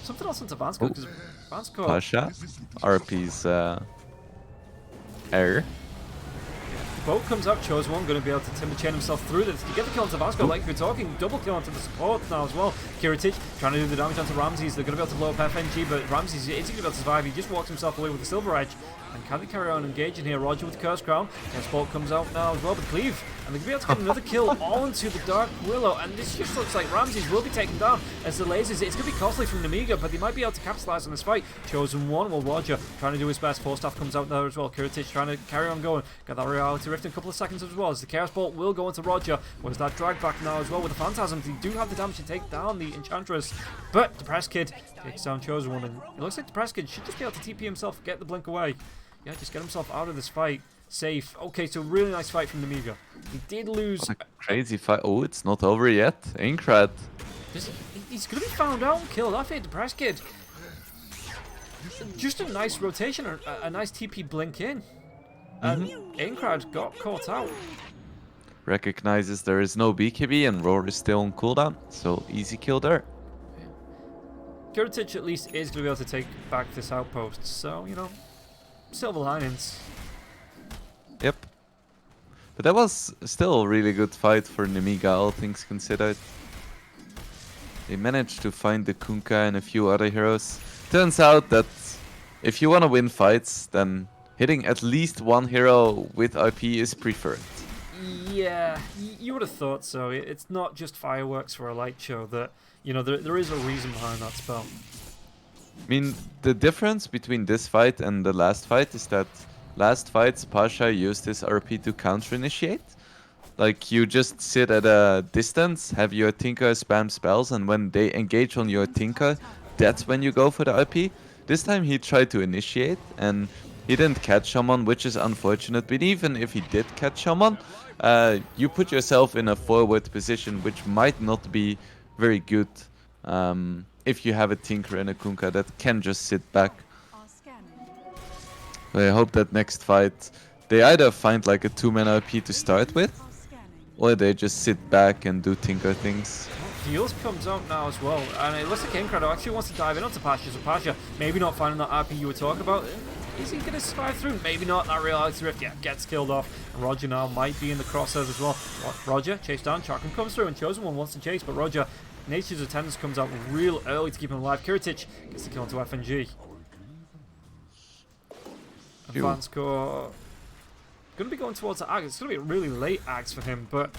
something else into Vanscore? Because Vanscore... Pasha? RP's... error. Boat comes up, Chosen One, going to be able to Timber Chain himself through this. To get the kill onto Vasco, like we're talking, double kill onto the support now as well. Kiritich trying to do the damage onto Ramses. They're going to be able to blow up FNG, but Ramses isn't going to be able to survive. He just walks himself away with the Silver Edge. And can they carry on engaging here? Roger with the Curse Crown. Sport comes out now as well, but Cleave and they're going to be able to get another kill onto the Dark Willow, and this just looks like Ramses will be taken down as the lasers. It's going to be costly from Nemiga, but they might be able to capitalize on this fight. Chosen one, well, Roger trying to do his best. Forstaff comes out there as well. Kiritic trying to carry on going. Got that Reality Rift in a couple of seconds as well, as the Chaos Bolt will go into Roger. Was that drag back now as well with the Phantasms? They do have the damage to take down the Enchantress, but Depressed Kid takes down Chosen One, and it looks like Depressed Kid should just be able to TP himself, get the blink away. Yeah, just get himself out of this fight. Safe. Okay, so really nice fight from Nemiga. He did lose. What a crazy fight. Oh, it's not over yet. Aincrad. He's going to be found out and killed. I think Depressed Kid. Just a nice rotation, a nice TP blink in. And Aincrad got caught out. Recognizes there is no BKB and Roar is still on cooldown, so easy kill there. Kiritic at least is going to be able to take back this outpost, so, you know, silver linings. Yep. But that was still a really good fight for Nemiga, all things considered. They managed to find the Kunkka and a few other heroes. Turns out that if you want to win fights, then hitting at least one hero with IP is preferred. Yeah, you would have thought so. It's not just fireworks for a light show. That, you know, there is a reason behind that spell. I mean, the difference between this fight and the last fight is that last fight Pasha used his RP to counter-initiate. Like, you just sit at a distance, have your Tinker spam spells, and when they engage on your Tinker, that's when you go for the RP. This time he tried to initiate, and he didn't catch someone, which is unfortunate. But even if he did catch someone, you put yourself in a forward position, which might not be very good if you have a Tinker and a Kunkka that can just sit back. I hope that next fight they either find like a 2-mana RP to start with, or they just sit back and do Tinker things. Heals comes out now as well, and it looks like Aincrad actually wants to dive in onto Pasha. So Pasha, maybe not finding that RP you were talking about. Is he going to survive through? Maybe not. That Reality Rift, yeah, gets killed off. And Roger now might be in the crosshairs as well. Roger, chase down. Charkham comes through, and Chosen One wants to chase, but Roger, Nature's Attendance comes out real early to keep him alive. Kiritic gets the kill onto FNG. Advance core going to be going towards the Axe. It's going to be a really late Axe for him, but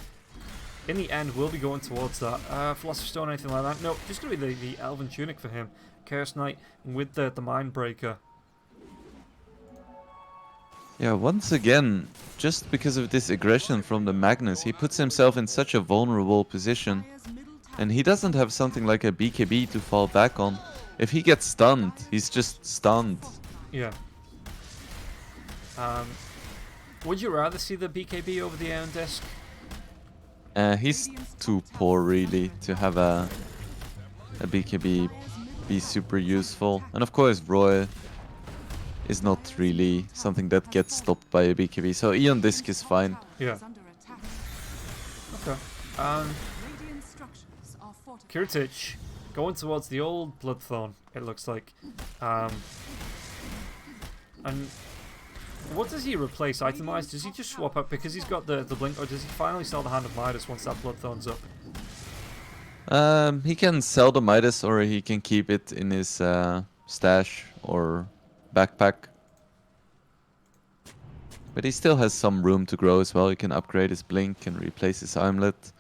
in the end, we'll be going towards that. Philosopher's Stone, anything like that? No, just going to be the Elven Tunic for him. Chaos Knight with the Mindbreaker. Yeah, once again, just because of this aggression from the Magnus, he puts himself in such a vulnerable position. And he doesn't have something like a BKB to fall back on. If he gets stunned, he's just stunned. Yeah. Would you rather see the BKB over the Aeon Disc? He's too poor, really, to have a BKB be super useful. And of course, Roy is not really something that gets stopped by a BKB, so Aeon Disc is fine. Yeah. Okay. Kiritic going towards the old Bloodthorn, it looks like. And what does he replace item-wise? Does he just swap up because he's got the blink, or does he finally sell the Hand of Midas once that Bloodthorn's up? He can sell the Midas, or he can keep it in his stash or backpack. But he still has some room to grow as well. He can upgrade his blink and replace his armlet.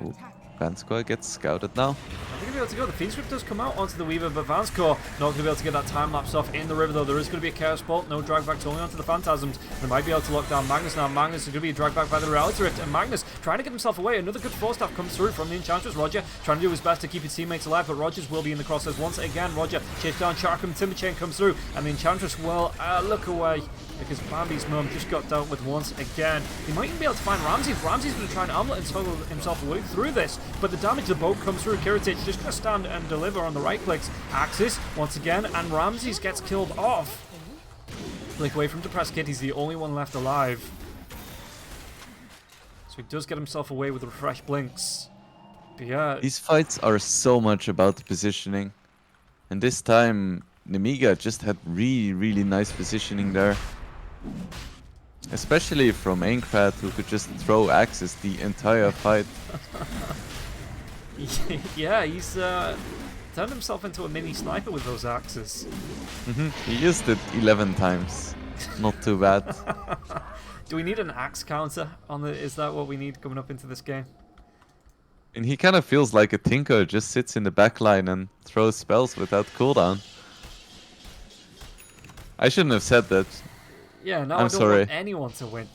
Ooh, Vanscore gets scouted now. I think he'll be able to go. The Fiend Script does come out onto the Weaver, but Vanscore not going to be able to get that time lapse off in the river, though. There is going to be a Chaos Bolt, no drag backs, only onto the Phantasms. They might be able to lock down Magnus now. Magnus is going to be dragged back by the Reality Rift, and Magnus trying to get himself away. Another good Forstaff comes through from the Enchantress. Roger trying to do his best to keep his teammates alive, but Rogers will be in the crosshairs once again. Roger chased down Charkham, Timber Chain comes through, and the Enchantress will look away because Bambi's mum just got dealt with once again. He might even be able to find Ramsey. Ramsey's going to try and armlet himself away through this, but the damage the boat comes through. Kiritic just going to stand and deliver on the right clicks. Axis once again, and Ramses gets killed off. Blink away from Depressed Kid. He's the only one left alive. So he does get himself away with the refresh blinks. But yeah, these fights are so much about positioning. And this time, Nemiga just had really nice positioning there. Especially from Aincrad, who could just throw axes the entire fight. Yeah, he's turned himself into a mini sniper with those axes. He used it 11 times. Not too bad. Do we need an axe counter on the? Is that what we need coming up into this game? And he kind of feels like a tinker, just sits in the back line and throws spells without cooldown. I shouldn't have said that. Yeah, now I'm I don't sorry. want anyone to win.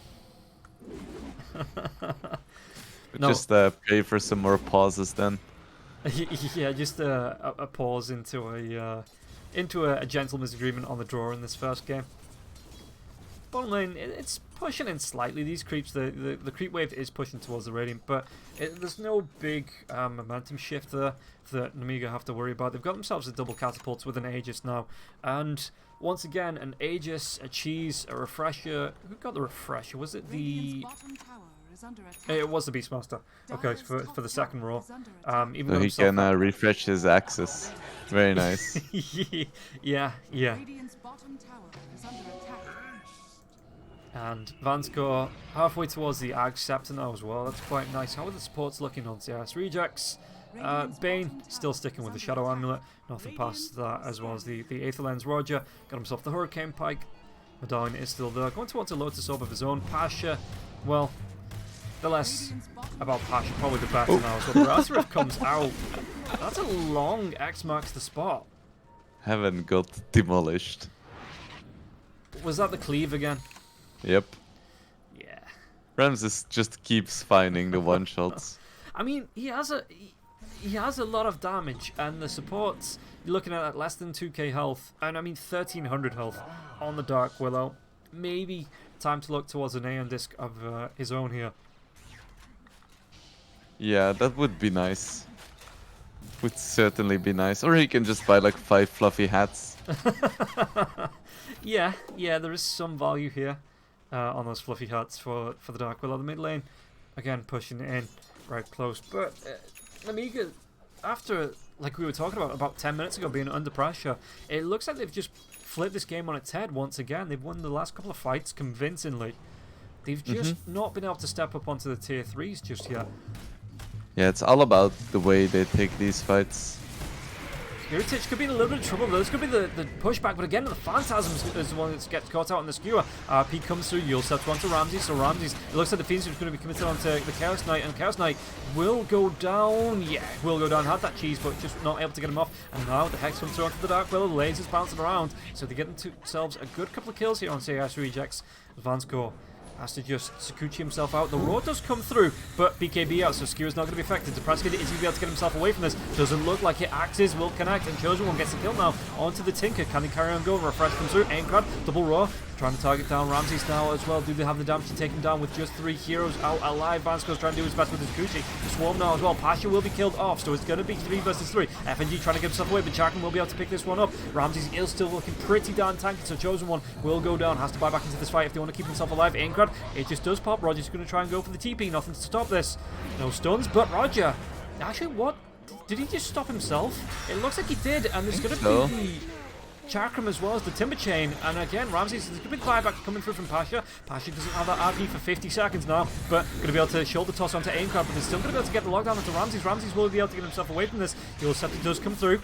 No. Just pray for some more pauses then. Yeah, just a pause into a gentleman's agreement on the draw in this first game. Bottom lane, it's pushing in slightly. These creeps, the creep wave is pushing towards the Radiant, but there's no big momentum shift there that Nemiga have to worry about. They've got themselves a double catapults with an Aegis now, and once again, an Aegis, a cheese, a refresher. Who got the refresher? Was it the? It was the Beastmaster. Okay, for the second row. Even So he can refresh his axis. Very nice. Yeah. And Vansko halfway towards the Ag Scepter now as well. That's quite nice. How are the supports looking on CIS Rejects? Bane still sticking with the Shadow Amulet. Nothing past that, as well as the Aether Lens. Roger got himself the Hurricane Pike. Medallion is still there. Going towards a Lotus Orb of his own. Pasha, well, the less about Pasha, probably the better now. So the Razorif comes out. That's a long X marks the spot. Heaven got demolished. Was that the cleave again? Yep. Yeah. Ramses just keeps finding the one-shots. I mean, he has a lot of damage, and the supports, you're looking at less than 2k health, and I mean 1300 health on the Dark Willow. Maybe time to look towards an Aeon Disc of his own here. Yeah, that would be nice. Would certainly be nice. Or he can just buy like 5 fluffy hats. Yeah, there is some value here on those fluffy hats for the Dark Willow. The mid lane, again, pushing it in right close. But Nemiga, after, like we were talking about 10 minutes ago, being under pressure, it looks like they've just flipped this game on its head once again. They've won the last couple of fights convincingly. They've just not been able to step up onto the tier 3s just yet. Yeah, it's all about the way they take these fights. Heritage could be in a little bit of trouble. This could be the pushback, but again, the Phantasm is the one that gets caught out on the skewer. RP comes through, you'll set onto Ramsey, so Ramsey's, it looks like the Phoenix is going to be committed onto the Chaos Knight, and Chaos Knight will go down. Yeah, will go down. Had that cheese, but just not able to get him off. And now the Hex comes through onto the Dark Willow, the lasers bouncing around, so they get themselves a good couple of kills here on CIS Rejects. Vansko has to just Sakuchi himself out. The road does come through, but BKB out, so Skewer's not going to be affected. Depressed is going to be able to get himself away from this. Doesn't look like it. Axes will connect, and Chosen One gets the kill now onto the Tinker. Can he carry on go? Refresh comes through. Aincrad, double raw. Trying to target down Ramses now as well. Do they have the damage to take him down with just 3 heroes out alive? Vansko's trying to do his best with his Sakuchi. The Swarm now as well. Pasha will be killed off, so it's going to be 3 versus 3. FNG trying to get himself away, but Chakan will be able to pick this one up. Ramses is still looking pretty darn tanky, so Chosen One will go down. Has to buy back into this fight if they want to keep himself alive. Aincrad, it just does pop. Roger's going to try and go for the TP. Nothing to stop this. No stuns, but Roger. Actually, what? Did he just stop himself? It looks like he did, and there's going to be the Chakram as well as the Timber Chain, and again Ramses, there's going to be buyback coming through from Pasha. Pasha doesn't have that RP for 50 seconds now, but going to be able to shoulder toss onto Aincrad, but they're still going to be able to get the lockdown onto Ramses. Ramses will be able to get himself away from this. The Scepter does come through,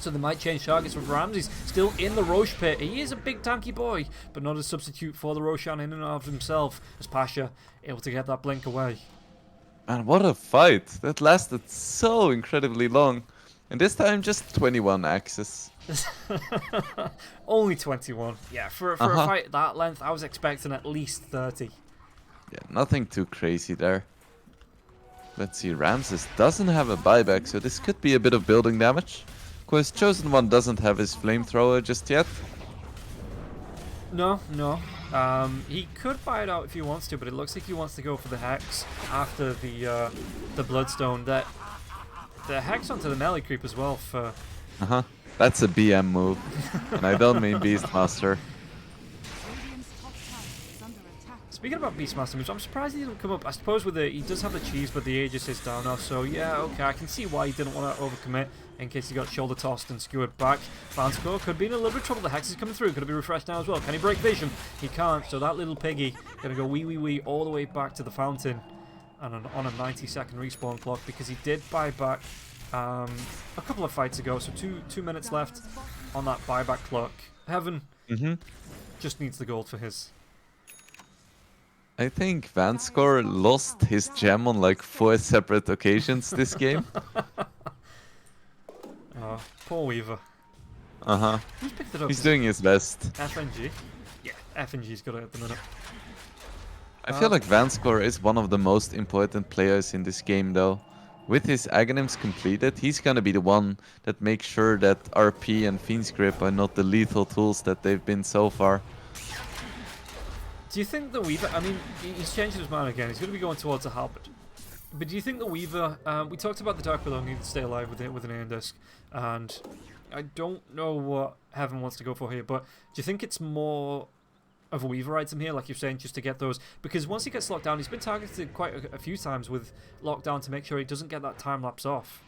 so they might change targets with Ramses. Still in the Roche pit. He is a big tanky boy, but not a substitute for the Roshan in and of himself, as Pasha able to get that blink away. Man, what a fight. That lasted so incredibly long. And this time just 21 axes. Only 21. Yeah, for a fight that length, I was expecting at least 30. Yeah, nothing too crazy there. Let's see, Ramses doesn't have a buyback, so this could be a bit of building damage. Of course, Chosen One doesn't have his flamethrower just yet. No. He could buy it out if he wants to, but it looks like he wants to go for the Hex after the Bloodstone. That the Hex onto the melee creep as well for... That's a BM move. And I don't mean Beastmaster. Speaking about Beastmaster moves, I'm surprised he didn't come up. I suppose with he does have the cheese, but the Aegis is down now, so yeah, okay, I can see why he didn't want to overcommit in case he got shoulder tossed and skewered back. Vansko could be in a little bit of trouble. The Hex is coming through. Could it be refreshed now as well? Can he break vision? He can't, so that little piggy going to go wee all the way back to the fountain and on a 90-second respawn clock, because he did buy back a couple of fights ago, so two minutes left on that buyback clock. Heaven just needs the gold for his. I think Vanscore lost his gem on like 4 separate occasions this game. Oh, poor Weaver. Uh-huh. Who's picked it up? He's doing his best. FNG? Yeah, FNG's got it at the minute. I feel like Vanscore is one of the most important players in this game though. With his Aghanims completed, he's gonna be the one that makes sure that RP and Fiend's Grip are not the lethal tools that they've been so far. Do you think the Weaver, I mean, he's changed his mind again, he's going to be going towards a halberd. But do you think the Weaver, we talked about the Dark Below needing to stay alive with an Aeon Disc, and I don't know what Heaven wants to go for here, but do you think it's more of a Weaver item here, like you're saying, just to get those? Because once he gets locked down, he's been targeted quite a few times with lockdown to make sure he doesn't get that time lapse off.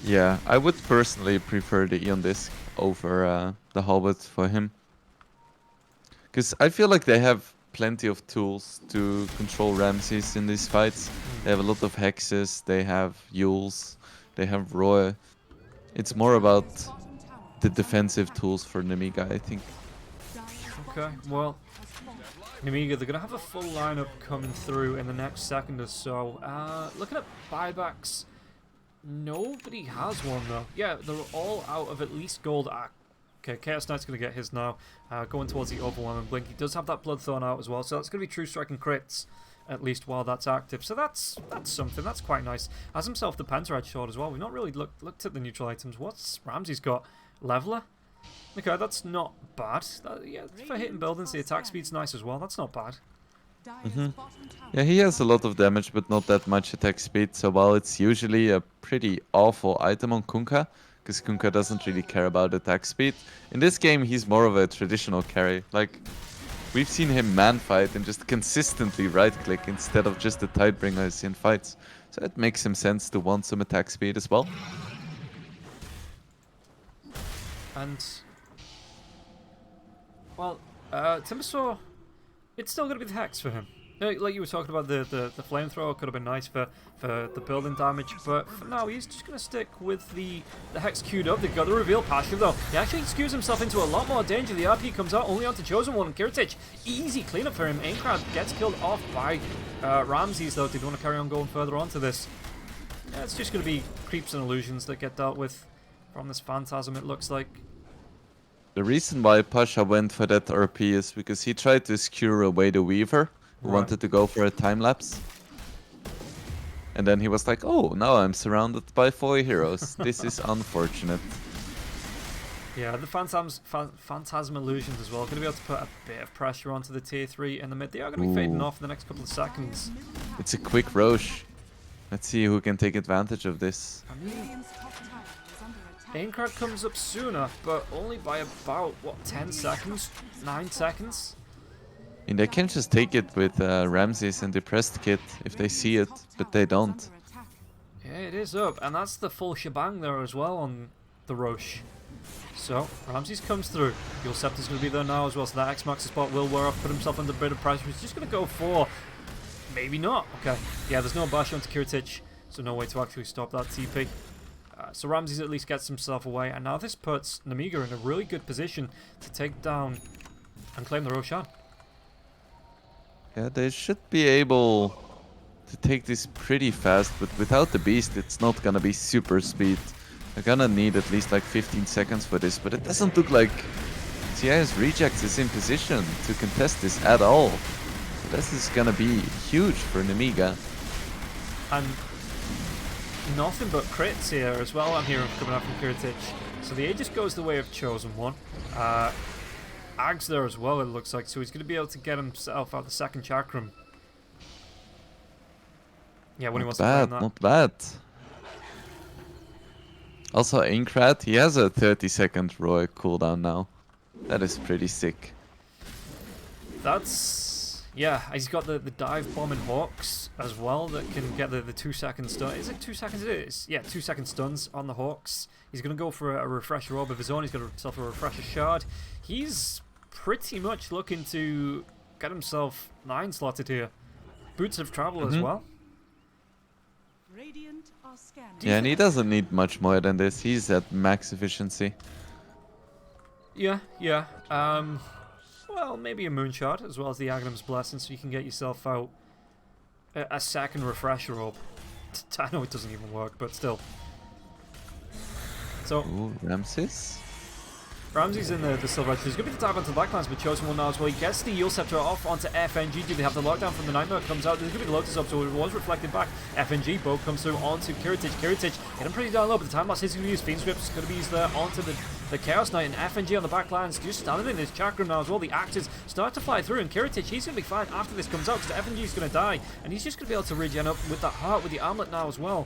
Yeah, I would personally prefer the Aeon Disc over the Halberd for him. Because I feel like they have plenty of tools to control Ramses in these fights. They have a lot of hexes, they have Yules, they have Roy. It's more about the defensive tools for Nemiga, I think. Okay, well, Nemiga, they're going to have a full lineup coming through in the next second or so. Looking at buybacks, nobody has one though. Yeah, they're all out of at least gold. Okay, Chaos Knight's going to get his now. Going towards the overwhelming blink. He does have that Bloodthorn out as well, so that's going to be true striking crits, at least while that's active. So that's something. That's quite nice. Has himself the Pentared Sword as well. We've not really looked at the neutral items. What's Ramsey's got? Leveler? Okay, that's not bad. Yeah, for hitting buildings, the attack speed's nice as well. That's not bad. Yeah, he has a lot of damage, but not that much attack speed. So while it's usually a pretty awful item on Kunkka, because Kunkka doesn't really care about attack speed, in this game he's more of a traditional carry. Like, we've seen him man fight and just consistently right click instead of just the Tidebringers in fights. So it makes him sense to want some attack speed as well. And well, Timbersaw, it's still going to be the Hex for him. Like you were talking about, the flamethrower could have been nice for the building damage, but for now he's just going to stick with the Hex queued up. They've got the reveal passive though. He actually skews himself into a lot more danger. The RP comes out only onto Chosen One and Kiritich. Easy cleanup for him. Aincrad gets killed off by Ramses though. Did want to carry on going further onto this? Yeah, it's just going to be creeps and illusions that get dealt with from this Phantasm, it looks like. The reason why Pasha went for that RP is because he tried to skewer away the Weaver, who wanted to go for a time lapse. And then he was like, oh, now I'm surrounded by 4 heroes. This is unfortunate. Yeah, the Phantasm illusions as well. Going to be able to put a bit of pressure onto the tier 3 in the mid. They are going to be fading off in the next couple of seconds. It's a quick Roche. Let's see who can take advantage of this. Aincrad comes up sooner, but only by about, what, 10 seconds? 9 seconds? And they can just take it with Ramses and Depressed Kit if they see it, but they don't. Yeah, it is up, and that's the full shebang there as well on the Roche. So, Ramses comes through. Your Scepter's going to be there now as well, so that X-Max spot will wear off, put himself under a bit of pressure. He's just going to go for... Maybe not. Okay. Yeah, there's no bash onto Kiritich, so no way to actually stop that TP. So Ramses at least gets himself away, and now this puts Nemiga in a really good position to take down and claim the Roshan. Yeah, they should be able to take this pretty fast, but without the Beast, it's not gonna be super speed. They're gonna need at least like 15 seconds for this, but it doesn't look like CIS Rejects is in position to contest this at all. So this is gonna be huge for Nemiga. And nothing but crits here as well, I'm hearing coming out from Kiritich. So the Aegis goes the way of Chosen One. Ag's there as well, it looks like, so he's going to be able to get himself out the second chakram. Yeah, when he wants to play that. Not bad. Also, Aincrad, he has a 30-second Roy cooldown now. That is pretty sick. That's... yeah, he's got the dive bomb and Hawks as well that can get the 2-second stun. Is it 2 seconds? It is. Yeah, 2-second stuns on the Hawks. He's going to go for a refresher orb of his own. He's got himself a refresher shard. He's pretty much looking to get himself 9 slotted here. Boots of Travel as well. Yeah, and he doesn't need much more than this. He's at max efficiency. Yeah, yeah. Well, well, maybe a Moonshot, as well as the Aghanim's Blessing, so you can get yourself out a second Refresher Orb. I know it doesn't even work, but still. So, Ooh, Ramses? Ramsey's in the Silver Edge. There's going to be the dive onto the backlines, but Chosen One now as well. He gets the Yule Scepter off onto FNG. Do they have the lockdown from the Nightmare? Comes out. There's going to be the Lotus up, so it was reflected back. FNG boat comes through onto Kiritich. Kiritich getting pretty down low, but the time loss is going to be used. Fiend Script is going to be used there onto the Chaos Knight, and FNG on the backlines just standing in his chakram now as well. The axes start to fly through, and Kiritich, he's going to be fine after this comes out because FNG is going to die, and he's just going to be able to regen up with that heart, with the armlet now as well.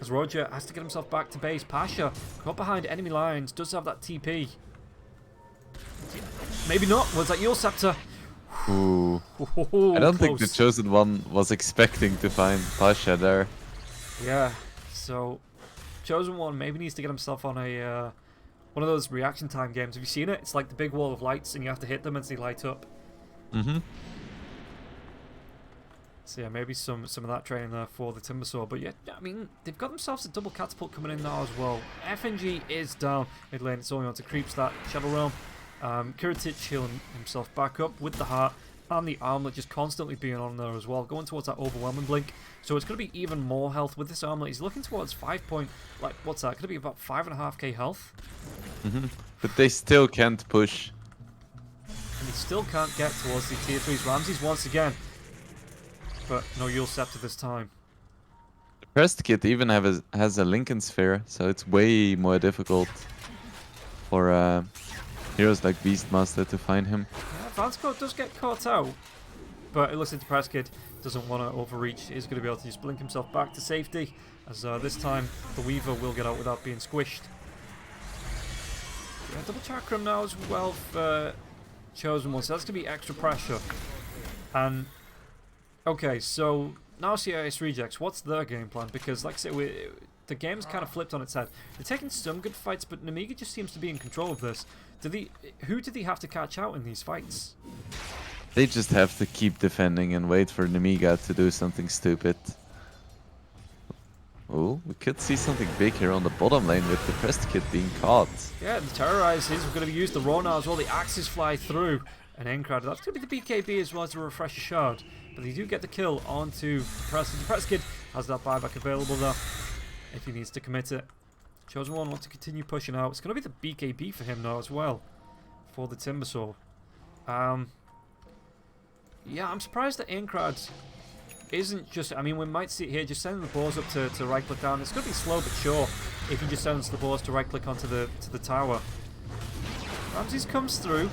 As Roger has to get himself back to base. Pasha caught behind enemy lines, does have that TP. Maybe not. Was that Yule Scepter? Ooh. I don't think the Chosen One was expecting to find Pasha there. Yeah, so Chosen One maybe needs to get himself on a one of those reaction time games. Have you seen it? It's like the big wall of lights and you have to hit them as they light up. Mm-hmm. So yeah, maybe some of that training there for the Timbersaw. But yeah, I mean, they've got themselves a double catapult coming in now as well. FNG is down mid lane. It's only on to creeps that Shadow Realm. Kiritich healing himself back up with the heart and the armlet just constantly being on there as well, going towards that overwhelming blink. So it's going to be even more health with this armlet. He's looking towards 5 point, like what's that? Going to be about 5.5k health. Mm-hmm. But they still can't push. And he still can't get towards the tier 3s. Ramses once again, but no Yule Scepter this time. The Prest Kit even has a Lincoln Sphere, so it's way more difficult for heroes like Beastmaster to find him. Yeah, Vanscourt does get caught out, but it looks like the Press Kid doesn't want to overreach. He's going to be able to just blink himself back to safety, as this time the Weaver will get out without being squished. Yeah, double Chakram now as well for Chosen One, so that's going to be extra pressure. And, okay, so now CIS Rejects, what's their game plan? Because, like I said, the game's kind of flipped on its head. They're taking some good fights, but Nemiga just seems to be in control of this. Who do they have to catch out in these fights? They just have to keep defending and wait for Nemiga to do something stupid. Oh, we could see something big here on the bottom lane with the Prest Kit being caught. Yeah, the Terrorize is going to be used. The Rona as well. The axes fly through. And Encrowd. That's going to be the BKB as well as the Refresher Shard. But they do get the kill onto the Prest. The Prest Kid has that buyback available there if he needs to commit it. Chosen One wants to continue pushing out. It's going to be the BKB for him now as well, for the Timbersaw. Yeah, I'm surprised that Aincrad isn't just... I mean, we might see it here, just sending the boars up to right-click down. It's going to be slow but sure if he just sends the boars to right-click onto the tower. Ramses comes through,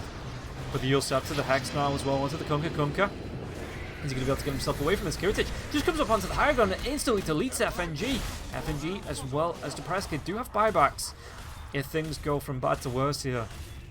but the Yule Scepter, the Hex now as well, onto the Kunka. Is he going to be able to get himself away from this? Kiritich just comes up onto the high ground and instantly deletes FNG. FNG as well as Depresskid do have buybacks if things go from bad to worse here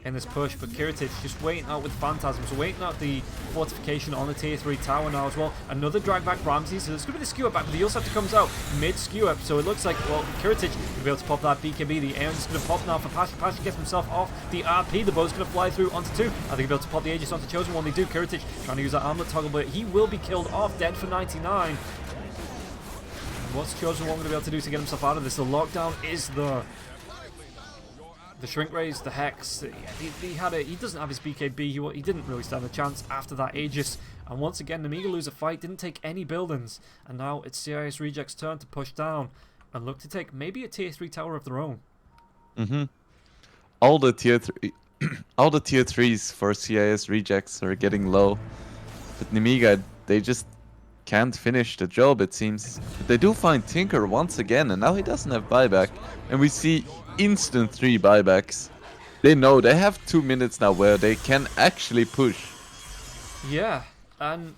in this push, but Kiritich just waiting out with Phantasms, waiting out the fortification on the tier 3 tower now as well. Another drag back Ramsey, so there's going to be the skewer back, but the Yule Scepter comes out mid-skewer, so it looks like, well, Kiritich will be able to pop that BKB. The Aeon's going to pop now for Pasha. Pasha gets himself off the RP. The bow's going to fly through onto 2. Are they going to be able to pop the Aegis onto Chosen One? They do. Kiritich trying to use that armlet toggle, but he will be killed off, dead for 99. And what's Chosen One going to be able to do to get himself out of this? The lockdown is there. The Shrink Raise, the Hex, he doesn't have his BKB, he didn't really stand a chance after that Aegis. And once again, Nemiga lose a fight, didn't take any buildings. And now it's CIS Rejects' turn to push down and look to take maybe a tier 3 tower of their own. Mm-hmm. All the tier 3s for CIS Rejects are getting low. But Nemiga, they just can't finish the job, it seems. But they do find Tinker once again, and now he doesn't have buyback. And we see instant 3 buybacks. They know they have 2 minutes now where they can actually push. Yeah, and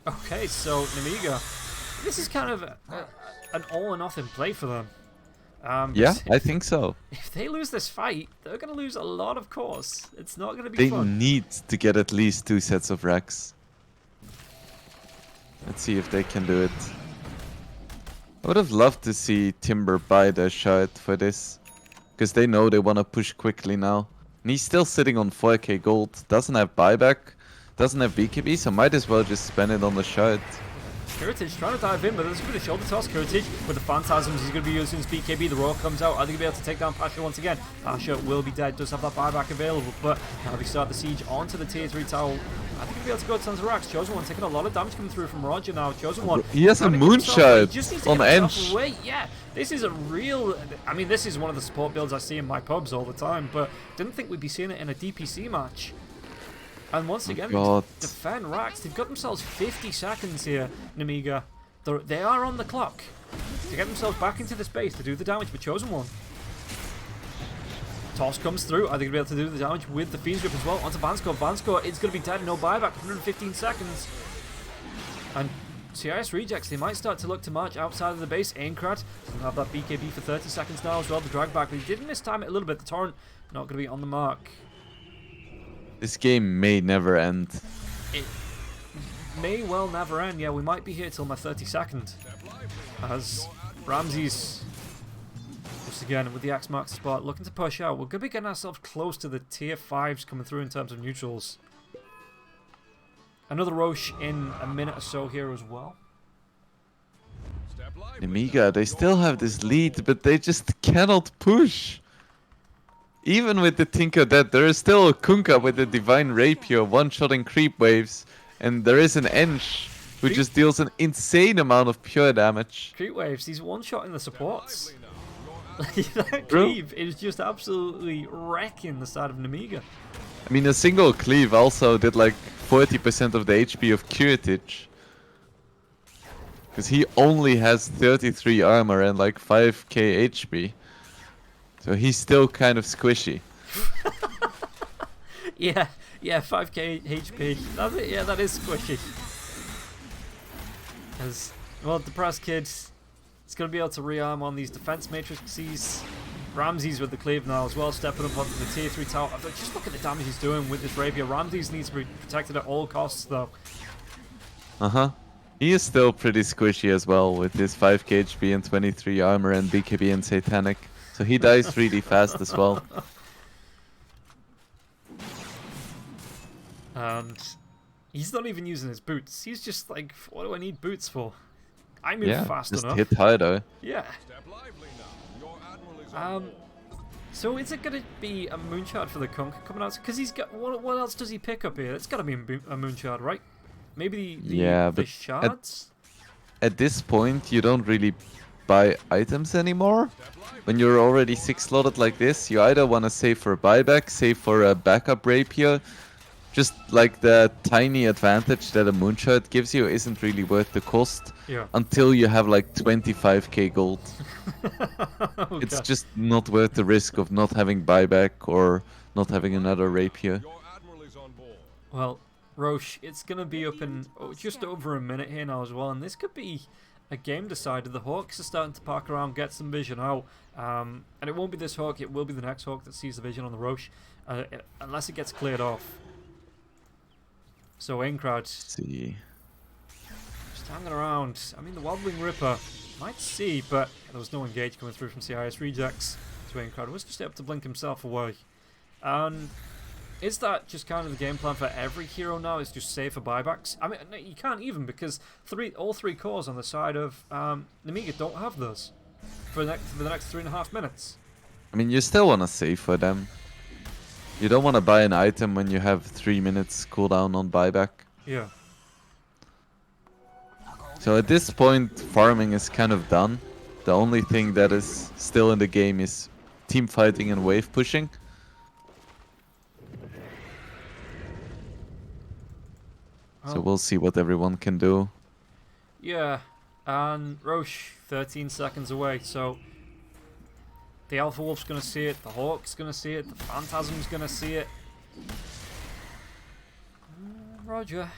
okay, so Nemiga, this is kind of an all or nothing play for them. Yeah, I think so. If they lose this fight, they're going to lose a lot of course. It's not going to be fun. They need to get at least 2 sets of racks. Let's see if they can do it. I would have loved to see Timber buy the shard for this. Because they know they want to push quickly now. And he's still sitting on 4k gold. Doesn't have buyback. Doesn't have BKB, so might as well just spend it on the shard. Heritage trying to dive in, but there's going to be the shoulder toss. Heritage with the Phantasms he's going to be using his BKB. The roar comes out. Are they going to be able to take down Pasha once again? Pasha will be dead. Does have that buyback available, but now they start the siege onto the tier 3 tower. I think he'll be able to go tons of racks. Chosen One taking a lot of damage coming through from Roger now. Chosen One. He has a moonshot on Ench. Yeah, this is a real... I mean, this is one of the support builds I see in my pubs all the time, but didn't think we'd be seeing it in a DPC match. And once again, defend racks. They've got themselves 50 seconds here, Nemiga. They are on the clock to get themselves back into the space to do the damage with Chosen One. Toss comes through. Are they going to be able to do the damage with the Fiend's Grip as well? Onto Vanscore. Vanscore, it's going to be dead. No buyback. 115 seconds. And CIS rejects. They might start to look to march outside of the base. Aincrad doesn't have that BKB for 30 seconds now as well. The drag back. They did mistime it a little bit. The Torrent not going to be on the mark. This game may never end. It may well never end. Yeah, we might be here till my 32nd. As Ramses, just again with the Axe marks the spot, looking to push out. We're going to be getting ourselves close to the tier 5s coming through in terms of neutrals. Another Roche in a minute or so here as well. Nemiga, they still have this lead, but they just cannot push. Even with the Tinker dead, there is still a Kunkka with the Divine Rapier, one-shotting creep waves, and there is an Ench who just deals an insane amount of pure damage. Creep waves, he's one-shotting the supports. That cleave is just absolutely wrecking the side of Nemiga. I mean, a single cleave also did like 40% of the HP of Curatage. Because he only has 33 armor and like 5k HP. So he's still kind of squishy. yeah, 5k HP. That's it, yeah, that is squishy. As well, Depressed Kid is going to be able to rearm on these defense matrices. Ramses with the cleave now as well, stepping up onto the tier 3 tower. Just look at the damage he's doing with this rapier. Ramses needs to be protected at all costs though. He is still pretty squishy as well with his 5k HP and 23 armor and BKB and Satanic. So he dies really fast as well. And he's not even using his boots. He's just like, what do I need boots for? I move fast enough. Just hit harder. Yeah. So is it going to be a Moonshard for the Kunkka coming out? Because he's got, what else does he pick up here? It's got to be a Moonshard, right? Maybe the shards? At this point, you don't really buy items anymore. When you're already 6 slotted like this, you either want to save for a buyback, save for a backup rapier. Just like the tiny advantage that a Moonshard gives you isn't really worth the cost until you have like 25k gold. Okay. It's just not worth the risk of not having buyback or not having another rapier. Well, Roche, it's going to be up in just over a minute here now as well, and this could be a game decider. The Hawks are starting to park around, get some vision out, and it won't be this Hawk, it will be the next Hawk that sees the vision on the Roche, unless it gets cleared off. So Aincrad just hanging around. I mean, the Wobbling Ripper might see, but there was no engage coming through from CIS rejects. So Aincrad was just able to blink himself away. And is that just kind of the game plan for every hero now? Is just save for buybacks? I mean, you can't even, because all three cores on the side of Nemiga don't have those for the next 3.5 minutes. I mean, you still want to save for them. You don't want to buy an item when you have 3 minutes cooldown on buyback. Yeah. So at this point, farming is kind of done. The only thing that is still in the game is team fighting and wave pushing. So we'll see what everyone can do. Yeah, and Roche 13 seconds away, so the Alpha Wolf's going to see it, the Hawk's going to see it, the Phantasm's going to see it. Roger,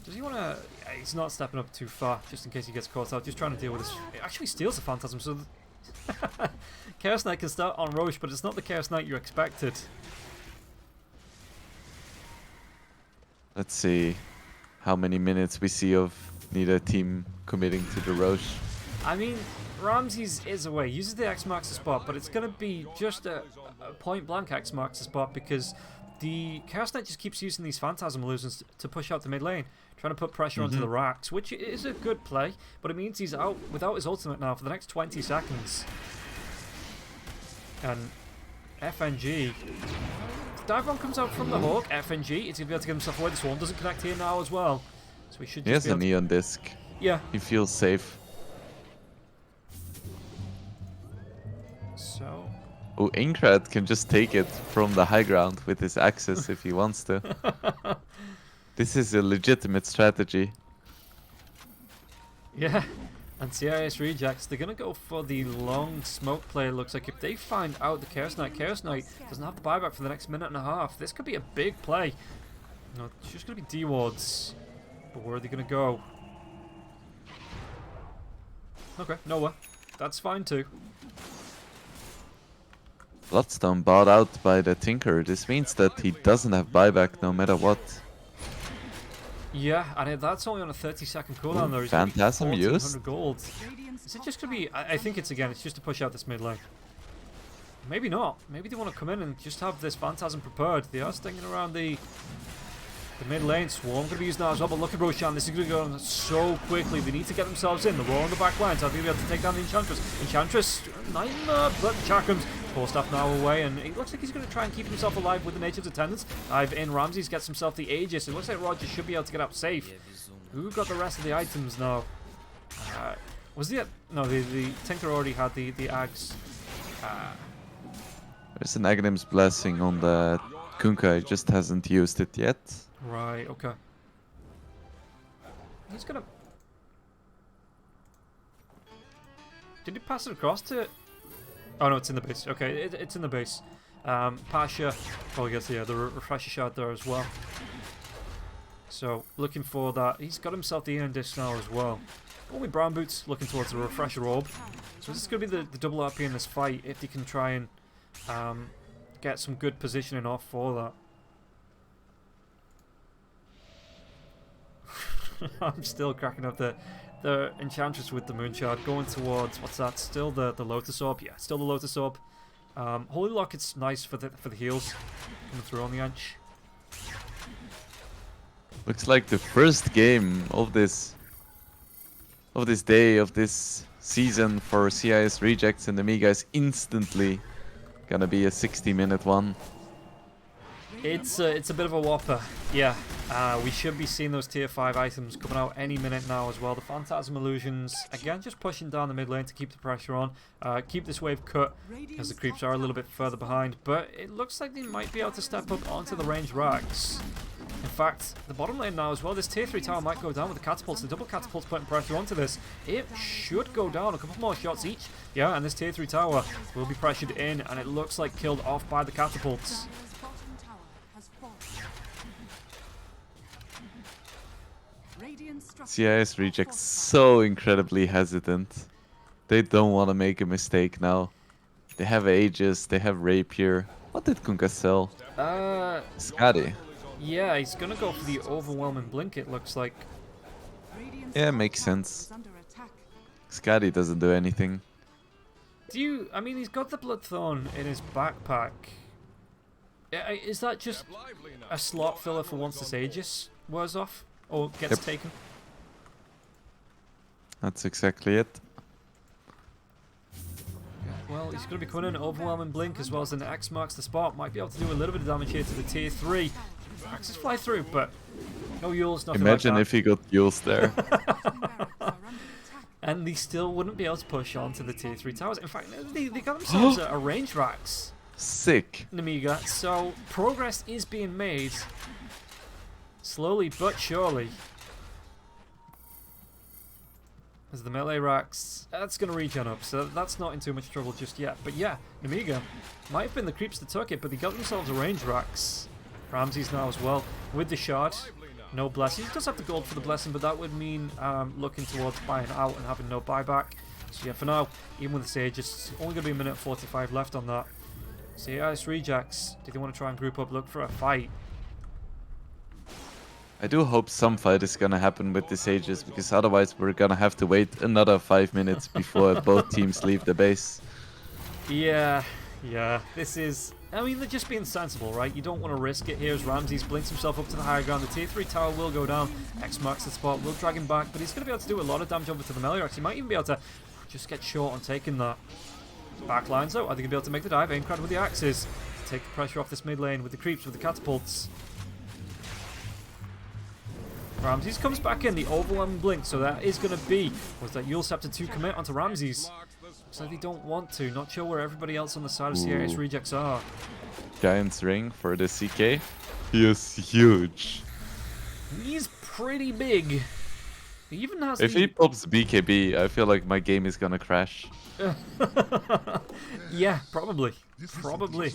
does he want to... Yeah, he's not stepping up too far, just in case he gets caught out, just trying to deal with this. It actually steals the Phantasm, so... Chaos Knight can start on Roche, but it's not the Chaos Knight you expected. Let's see how many minutes we see of neither team committing to the Roche. I mean, Ramses is away, uses the X marks the spot, but it's going to be just a point blank X marks the spot, because the Chaos Knight just keeps using these Phantasm Illusions to push out the mid lane, trying to put pressure onto the racks, which is a good play, but it means he's out without his ultimate now for the next 20 seconds. And FNG, dive bomb comes out from the Hawk. FNG is going to be able to get himself away. The Swarm doesn't connect here now as well, so he should just He has be a able to... Neon Disc. Yeah. He feels safe. So... Oh, Inkrad can just take it from the high ground with his axes if he wants to. This is a legitimate strategy. Yeah, and CIS rejects. They're going to go for the long smoke play, it looks like. If they find out the Chaos Knight doesn't have the buyback for the next minute and a half. This could be a big play. No, it's just going to be D-wards. But where are they going to go? Okay, nowhere. That's fine too. Bloodstone bought out by the Tinker. This means that he doesn't have buyback no matter what. Yeah, and that's only on a 30-second cooldown though. He's Phantasm used? 1400 gold. Is it just going to be... I think it's just to push out this mid lane. Maybe not. Maybe they want to come in and just have this Phantasm prepared. They are sticking around the mid lane. Swarm going to be used now as well, but look at Roshan. This is going to go on so quickly. They need to get themselves in. They're all on the back line, so they'll be able to take down the Enchantress. Enchantress, nightmare, but Chakrams. Poor stuff now away, and it looks like he's going to try and keep himself alive with the Nature's Attendants. Dive in, Ramses gets himself the Aegis. It looks like Roger should be able to get out safe. Who got the rest of the items now? Was the... No, the Tinker already had the Ags. There's an Aghanim's Blessing on the Kunkka, he just hasn't used it yet. Right, okay. He's gonna... Did he pass it across to... Oh no, it's in the base. Okay, it's in the base. Pasha probably gets the refresher shard there as well. So, looking for that. He's got himself the Iron Disc now as well. Only Brown Boots looking towards the refresher orb. So this is going to be the double RP in this fight if they can try and get some good positioning off for that. I'm still cracking up the Enchantress with the Moon Shard going towards, what's that? Still the Lotus Orb? Yeah, still the Lotus Orb. Holy Locket's nice for the heals coming through on the Ench. Looks like the first game of this day, of this season for CIS Rejects and Nemiga is instantly gonna be a 60-minute one. It's a bit of a whopper, yeah. We should be seeing those tier 5 items coming out any minute now as well. The Phantasm Illusions, again, just pushing down the mid lane to keep the pressure on. Keep this wave cut as the creeps are a little bit further behind. But it looks like they might be able to step up onto the ranged racks. In fact, the bottom lane now as well, this tier 3 tower might go down with the catapults. The double catapults putting pressure onto this. It should go down, a couple more shots each. Yeah, and this tier 3 tower will be pressured in, and it looks like killed off by the catapults. CIS Rejects so incredibly hesitant. They don't want to make a mistake now. They have Aegis, they have Rapier. What did Kunkka sell? Skadi. Yeah, he's gonna go for the overwhelming blink, it looks like. Yeah, makes sense. Skadi doesn't do anything. I mean, he's got the Bloodthorn in his backpack. Is that just a slot filler for once this Aegis wears off? Or gets taken? That's exactly it. Well, he's going to be coming in overwhelming blink as well as an X marks the spot. Might be able to do a little bit of damage here to the tier 3. Axes fly through, but no Yules, nothing Imagine like if he got Yules there. And they still wouldn't be able to push on to the tier 3 towers. In fact, they got themselves a range racks. Sick. Nemiga. So progress is being made. Slowly but surely. As the melee racks, that's going to regen up, so that's not in too much trouble just yet. But yeah, Nemiga might have been the creeps that took it, but they got themselves a range racks. Ramses now as well, with the shard. No blessing. He does have the gold for the blessing, but that would mean looking towards buying out and having no buyback. So yeah, for now, even with the Sage, it's only going to be a minute 45 left on that. CIS Rejects, do they want to try and group up, look for a fight? I do hope some fight is gonna happen with the Sages, because otherwise we're gonna have to wait another 5 minutes before both teams leave the base. Yeah, Yeah, this is... I mean, they're just being sensible, right? You don't want to risk it here as Ramses blinks himself up to the higher ground. The tier 3 tower will go down. X marks the spot, will drag him back, but he's going to be able to do a lot of damage over to the Meliorx. He might even be able to just get short on taking that. Back lines though, are they going to be able to make the dive? Aincrad with the axes to take the pressure off this mid lane with the creeps, with the catapults. Ramses comes back in, the overwhelming blink, so that is going to be, was that Yule Scepter 2 commit onto Ramses? Looks like they don't want to, not sure where everybody else on the side of CIS rejects are. Giant's ring for the CK. He is huge. He's pretty big. He even has If he pops BKB, I feel like my game is gonna crash. Yeah, probably. Probably.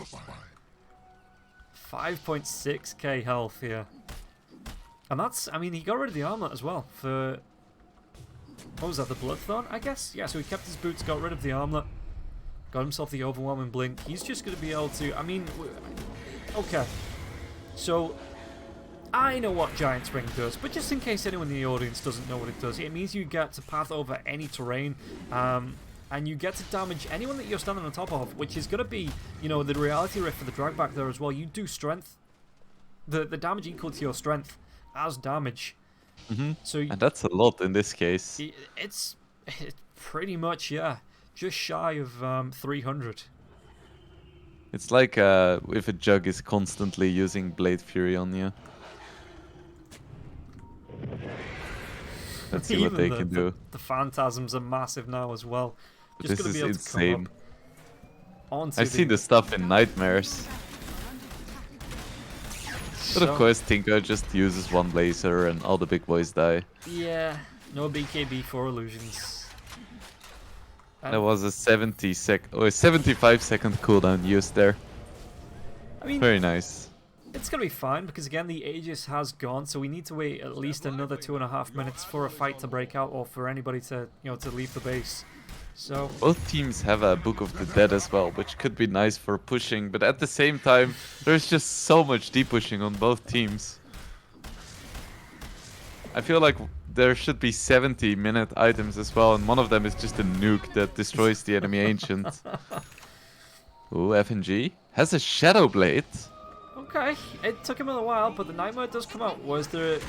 5.6k health here. And that's, I mean, he got rid of the armlet as well for... What was that, the Bloodthorn, I guess? Yeah, so he kept his boots, got rid of the armlet. Got himself the overwhelming blink. He's just going to be able to, I mean... Okay. So, I know what Giant's Ring does, but just in case anyone in the audience doesn't know what it does, it means you get to path over any terrain, and you get to damage anyone that you're standing on top of, which is going to be, you know, the reality rift for the drag back there as well. You do strength. The damage equal to your strength as damage. So And that's a lot in this case. it's pretty much, yeah, just shy of 300. It's like if a Jug is constantly using Blade Fury on you. Let's see what they can do. The phantasms are massive now as well. Just This gonna is be able insane. to come up onto I've seen this stuff in Nightmares. But of course, Tinker just uses one laser and all the big boys die. Yeah, no BKB for illusions. There was a 75-second cooldown used there. I mean, Very nice. it's gonna be fine because again the Aegis has gone, so we need to wait at least another 2.5 minutes for a fight to break out or for anybody to, you know, to leave the base. So Both teams have a Book of the Dead as well, which could be nice for pushing, but at the same time, there's just so much deep pushing on both teams. I feel like there should be 70-minute items as well, and one of them is just a nuke that destroys the enemy ancient. Ooh, FNG has a Shadow Blade. okay, it took him a while, but the Nightmare does come out. Was the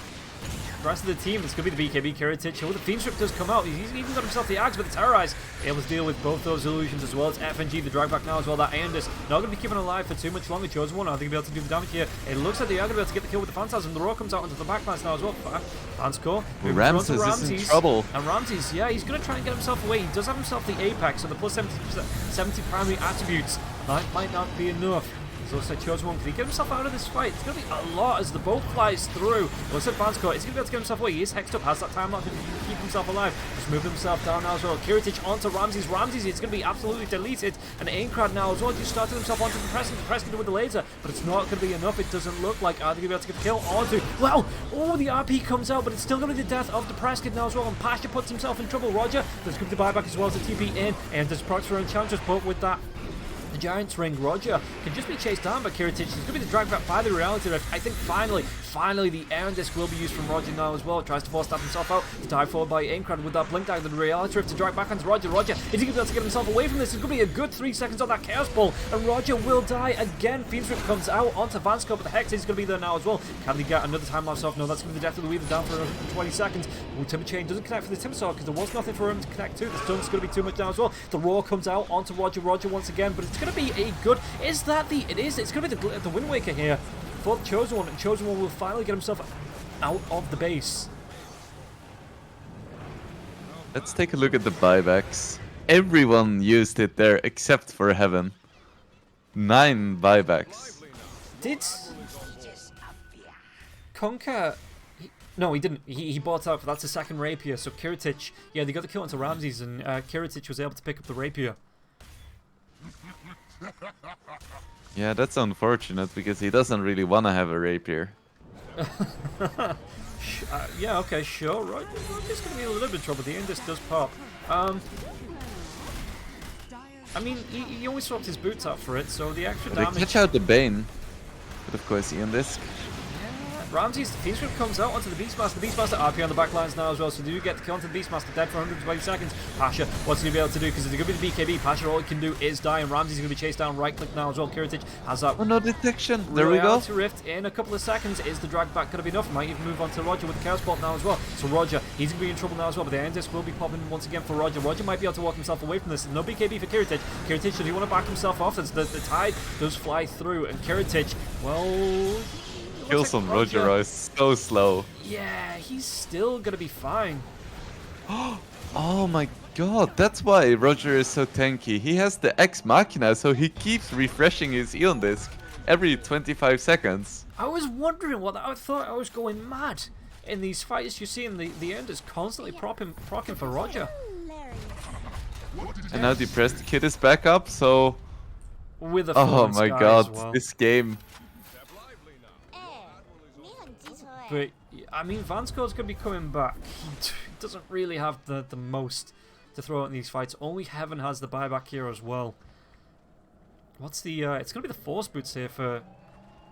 rest of the team? It's going to be the BKB Kiritich. Oh, the Fiend Strip does come out. He's even got himself the Axe, but the Terrorize able to deal with both those illusions as well. It's FNG, the drag back now as well. That Aeondis not going to be keeping alive for too much longer. Chosen One, I think he'll be able to do the damage here. It looks like they are going to be able to get the kill with the Phantasm. The Roar comes out into the backlines now as well. Fanscore. Ramses is in trouble. And Ramses, yeah, he's going to try and get himself away. He does have himself the Apex, so the plus 70 primary attributes. That might not be enough. So looks like Chosen One, can he get himself out of this fight? It's going to be a lot as the boat flies through. Looks like Fanscore, is he going to be able to get himself away? He is hexed up, has that time left to keep himself alive. Just moving himself down now as well. Kiritich onto Ramses. Ramses is going to be absolutely deleted. And Aincrad now as well, just started himself onto the Preston. The Preston with the laser, but it's not going to be enough. It doesn't look like. Are they going to be able to get the kill onto? Well, oh, the RP comes out, but it's still going to be the death of the Preston now as well. And Pasha puts himself in trouble. Roger, there's going to be the buyback as well as the TP in. And there's procs for Enchantress, but with that, the Giant's Ring, Roger can just be chased down by Kiritich. He's going to be the drag back by the Reality Rift. I think finally the Iron Disc will be used from Roger now as well. Tries to force stab himself out. To dive forward by Aincrad with that blink dagger. The Reality Rift to drag back onto Roger. Roger, is he going to be able to get himself away from this? It's going to be a good 3 seconds on that Chaos Ball. And Roger will die again. Fiend's Rift comes out onto Vanscope, but the Hex is going to be there now as well. Can they get another time lapse off? No, that's going to be the death of the Weaver down for 20 seconds. Oh, Timber Chain doesn't connect for the Timber Saw because there was nothing for him to connect to. The stun's going to be too much down as well. The Roar comes out onto Roger. Roger once again, but it's going to be a good... Is that the... It is. It's going to be the Wind Waker here for the Chosen One. And Chosen One will finally get himself out of the base. Let's take a look at the buybacks. Everyone used it there except for Heaven. 9 buybacks. Did Conker... No, he didn't. He bought out. That's a second Rapier. So Kiritich... Yeah, they got the kill onto Ramses, and Kiritich was able to pick up the Rapier. Yeah, that's unfortunate because he doesn't really want to have a rapier. Yeah, okay, sure. Right, Roger's going to be in a little bit of trouble. The Indus does pop. I mean, he always swapped his boots out for it, so the extra They damage... catch out the Bane. But of course, Ian Disc. Ramses, the Fiend Script comes out onto the Beastmaster. The Beastmaster RP on the back lines now as well, so do you get the kill onto the Beastmaster, dead for 120 seconds. Pasha, what's he going to be able to do? Because it's going to be the BKB. Pasha, all he can do is die, and Ramses is going to be chased down, right click now as well. Kiritich has that. Oh no, detection. There we go. Reality Rift in a couple of seconds. Is the drag back going to be enough? Might even move on to Roger with the Chaos Bolt now as well. So Roger, he's going to be in trouble now as well, but the End Disc will be popping once again for Roger. Roger might be able to walk himself away from this. No BKB for Kiritich. Kiritich, does he want to back himself off? As the tide does fly through, and Kiritich, well... Kill some Roger is so slow. Yeah, he's still going to be fine. Oh my god, that's why Roger is so tanky. He has the Ex Machina, so he keeps refreshing his Eon Disc every 25 seconds. I was wondering what I thought I was going mad. In these fights, you see, the End is constantly procking for Roger. And now Depressed Kid is back up, so... With a oh my Sky god, as well. this game. But, I mean, Vansco's going to be coming back. He doesn't really have the most to throw out in these fights. Only Heaven has the buyback here as well. What's the... it's going to be the Force Boots here for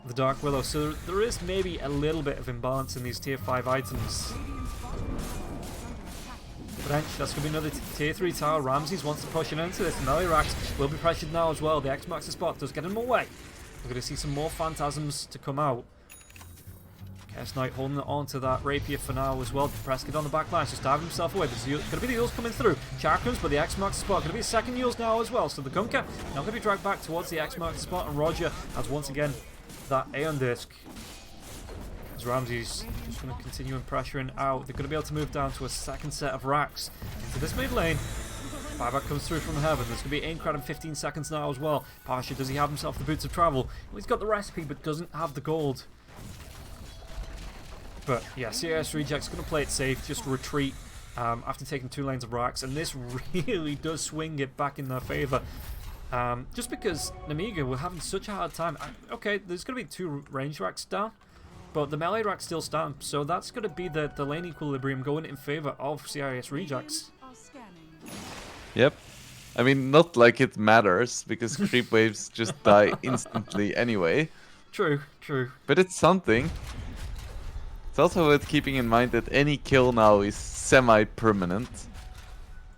the Dark Willow. So there is maybe a little bit of imbalance in these tier 5 items. But that's going to be another tier 3 tower. Ramses wants to push into this. Melirax will be pressured now as well. The X-Max spot does get him away. We're going to see some more Phantasms to come out. Chaos Knight holding on to that Rapier for now as well. Prescott on the back line, just diving himself away. There's going to be the Yules coming through. Chakrams, but the X-Max spot. Going to be a second Yules now as well. So the Gunka now going to be dragged back towards the X-Max spot. And Roger has once again that Aeon Disc. As Ramses just going to continue and pressuring out. They're going to be able to move down to a second set of racks into this mid lane. Buyback comes through from Heaven. There's going to be Aincrad in 15 seconds now as well. Pasha, does he have himself the boots of travel? Well, he's got the recipe but doesn't have the gold. But yeah, CIS Reject's going to play it safe, just retreat after taking 2 lanes of racks, and this really does swing it back in their favour. Just because Nemiga were having such a hard time. Okay, there's going to be 2 range racks down, but the melee rack still stands, so that's going to be the lane equilibrium going in favour of CIS Rejects. Yep. I mean, not like it matters, because creep waves just die instantly anyway. True, true. But it's something. It's also worth keeping in mind that any kill now is semi-permanent.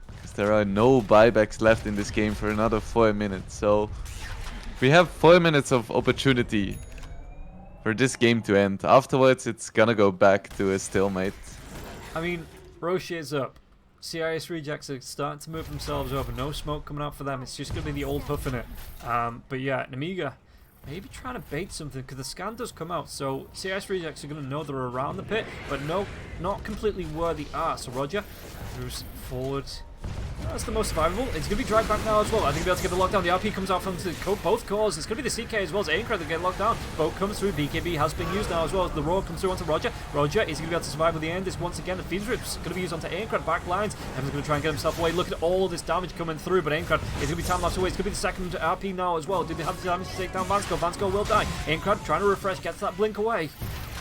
Because there are no buybacks left in this game for another 4 minutes. So we have 4 minutes of opportunity for this game to end. Afterwards, it's gonna go back to a stalemate. I mean, Roche is up. CIS Rejects are starting to move themselves over. No smoke coming out for them. It's just going to be the old huffing it. But yeah, Nemiga maybe trying to bait something, because the scan does come out, so CIS Rejects are going to know they're around the pit, but no, not completely where they are. So Roger moves forward. That's the most survivable. It's going to be dragged back now as well. I think they'll be able to get the lockdown. The RP comes out from both cores. It's going to be the CK as well as Aincrad that get locked down. Boat comes through. BKB has been used now as well. The Roar comes through onto Roger. Roger is going to be able to survive with the end. This once again, the Fiend Rip's going to be used onto Aincrad back lines. Evans going to try and get himself away. Look at all of this damage coming through, but Aincrad is going to be time lapse away. It's going to be the second RP now as well. Did they have the damage to take down Vansco? Vansco will die. Aincrad trying to refresh, gets that blink away.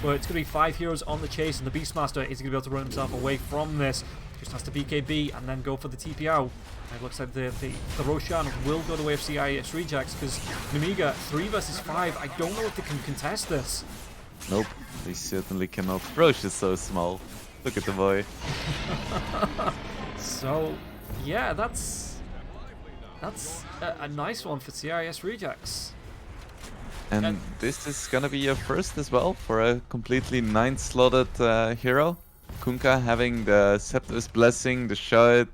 But it's going to be 5 heroes on the chase, and the Beastmaster is going to be able to run himself away from this. Just has to BKB and then go for the TP out. And it looks like the Roshan will go the way of CIS Rejects, because Nemiga 3 versus 5. I don't know if they can contest this. Nope, they certainly cannot. Roche is so small. Look at the boy. So, yeah, that's a nice one for CIS Rejects. And this is gonna be a first as well for a completely 9-slotted hero. Kunkka having the Scepter's Blessing, the Shard,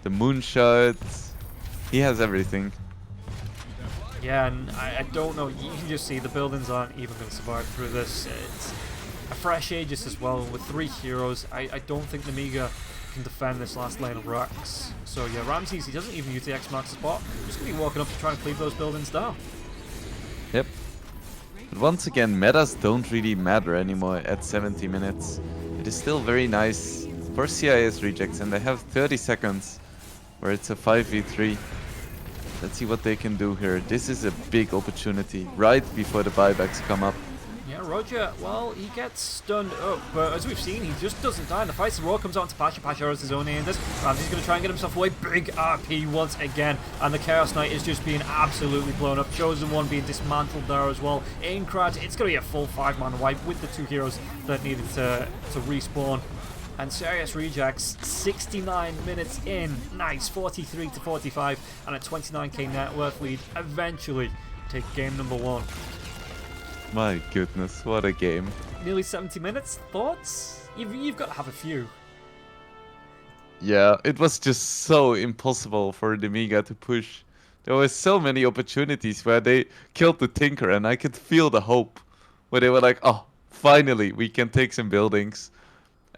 the Moon Shard. He has everything. Yeah, and I don't know, you can just see the buildings aren't even going to survive through this. It's a fresh Aegis as well with 3 heroes. I don't think Nemiga can defend this last lane of racks. So yeah, Ramses, he doesn't even use the X-Max spot. Just going to be walking up to try and cleave those buildings down. Yep. But once again, metas don't really matter anymore at 70 minutes. It is still very nice for CIS Rejects, and they have 30 seconds where it's a 5v3. Let's see what they can do here. This is a big opportunity right before the buybacks come up. Yeah, Roger, well, he gets stunned up, but as we've seen, he just doesn't die. And the Fighter's Roar comes on to Pasha. Pasha has his own in this. Ramsey's going to try and get himself away. Big RP once again. And the Chaos Knight is just being absolutely blown up. Chosen One being dismantled there as well. Aincrad, it's going to be a full 5-man wipe with the 2 heroes that needed to respawn. And CIS Rejects, 69 minutes in. Nice, 43 to 45, and a 29k net worth lead. Eventually take game number 1. My goodness, what a game. Nearly 70 minutes. Thoughts? You've got to have a few. Yeah, it was just so impossible for Nemiga to push. There were so many opportunities where they killed the Tinker, and I could feel the hope. Where they were like, oh, finally, we can take some buildings.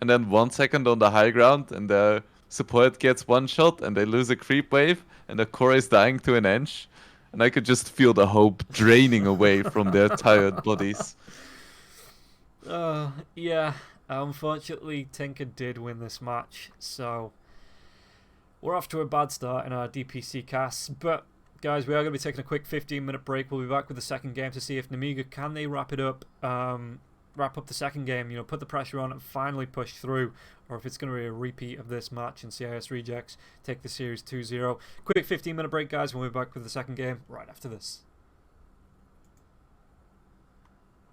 And then 1 second on the high ground, and the support gets 1 shot, and they lose a creep wave, and the core is dying to an inch. And I could just feel the hope draining away from their tired bodies. Yeah. Unfortunately, Tinker did win this match, so we're off to a bad start in our DPC casts. But guys, we are going to be taking a quick 15-minute break. We'll be back with the second game to see if Nemiga can they wrap it up. Wrap up the second game, you know, put the pressure on and finally push through, or if it's going to be a repeat of this match and CIS Rejects take the series 2-0. Quick 15-minute break, guys, and we'll be back with the second game right after this.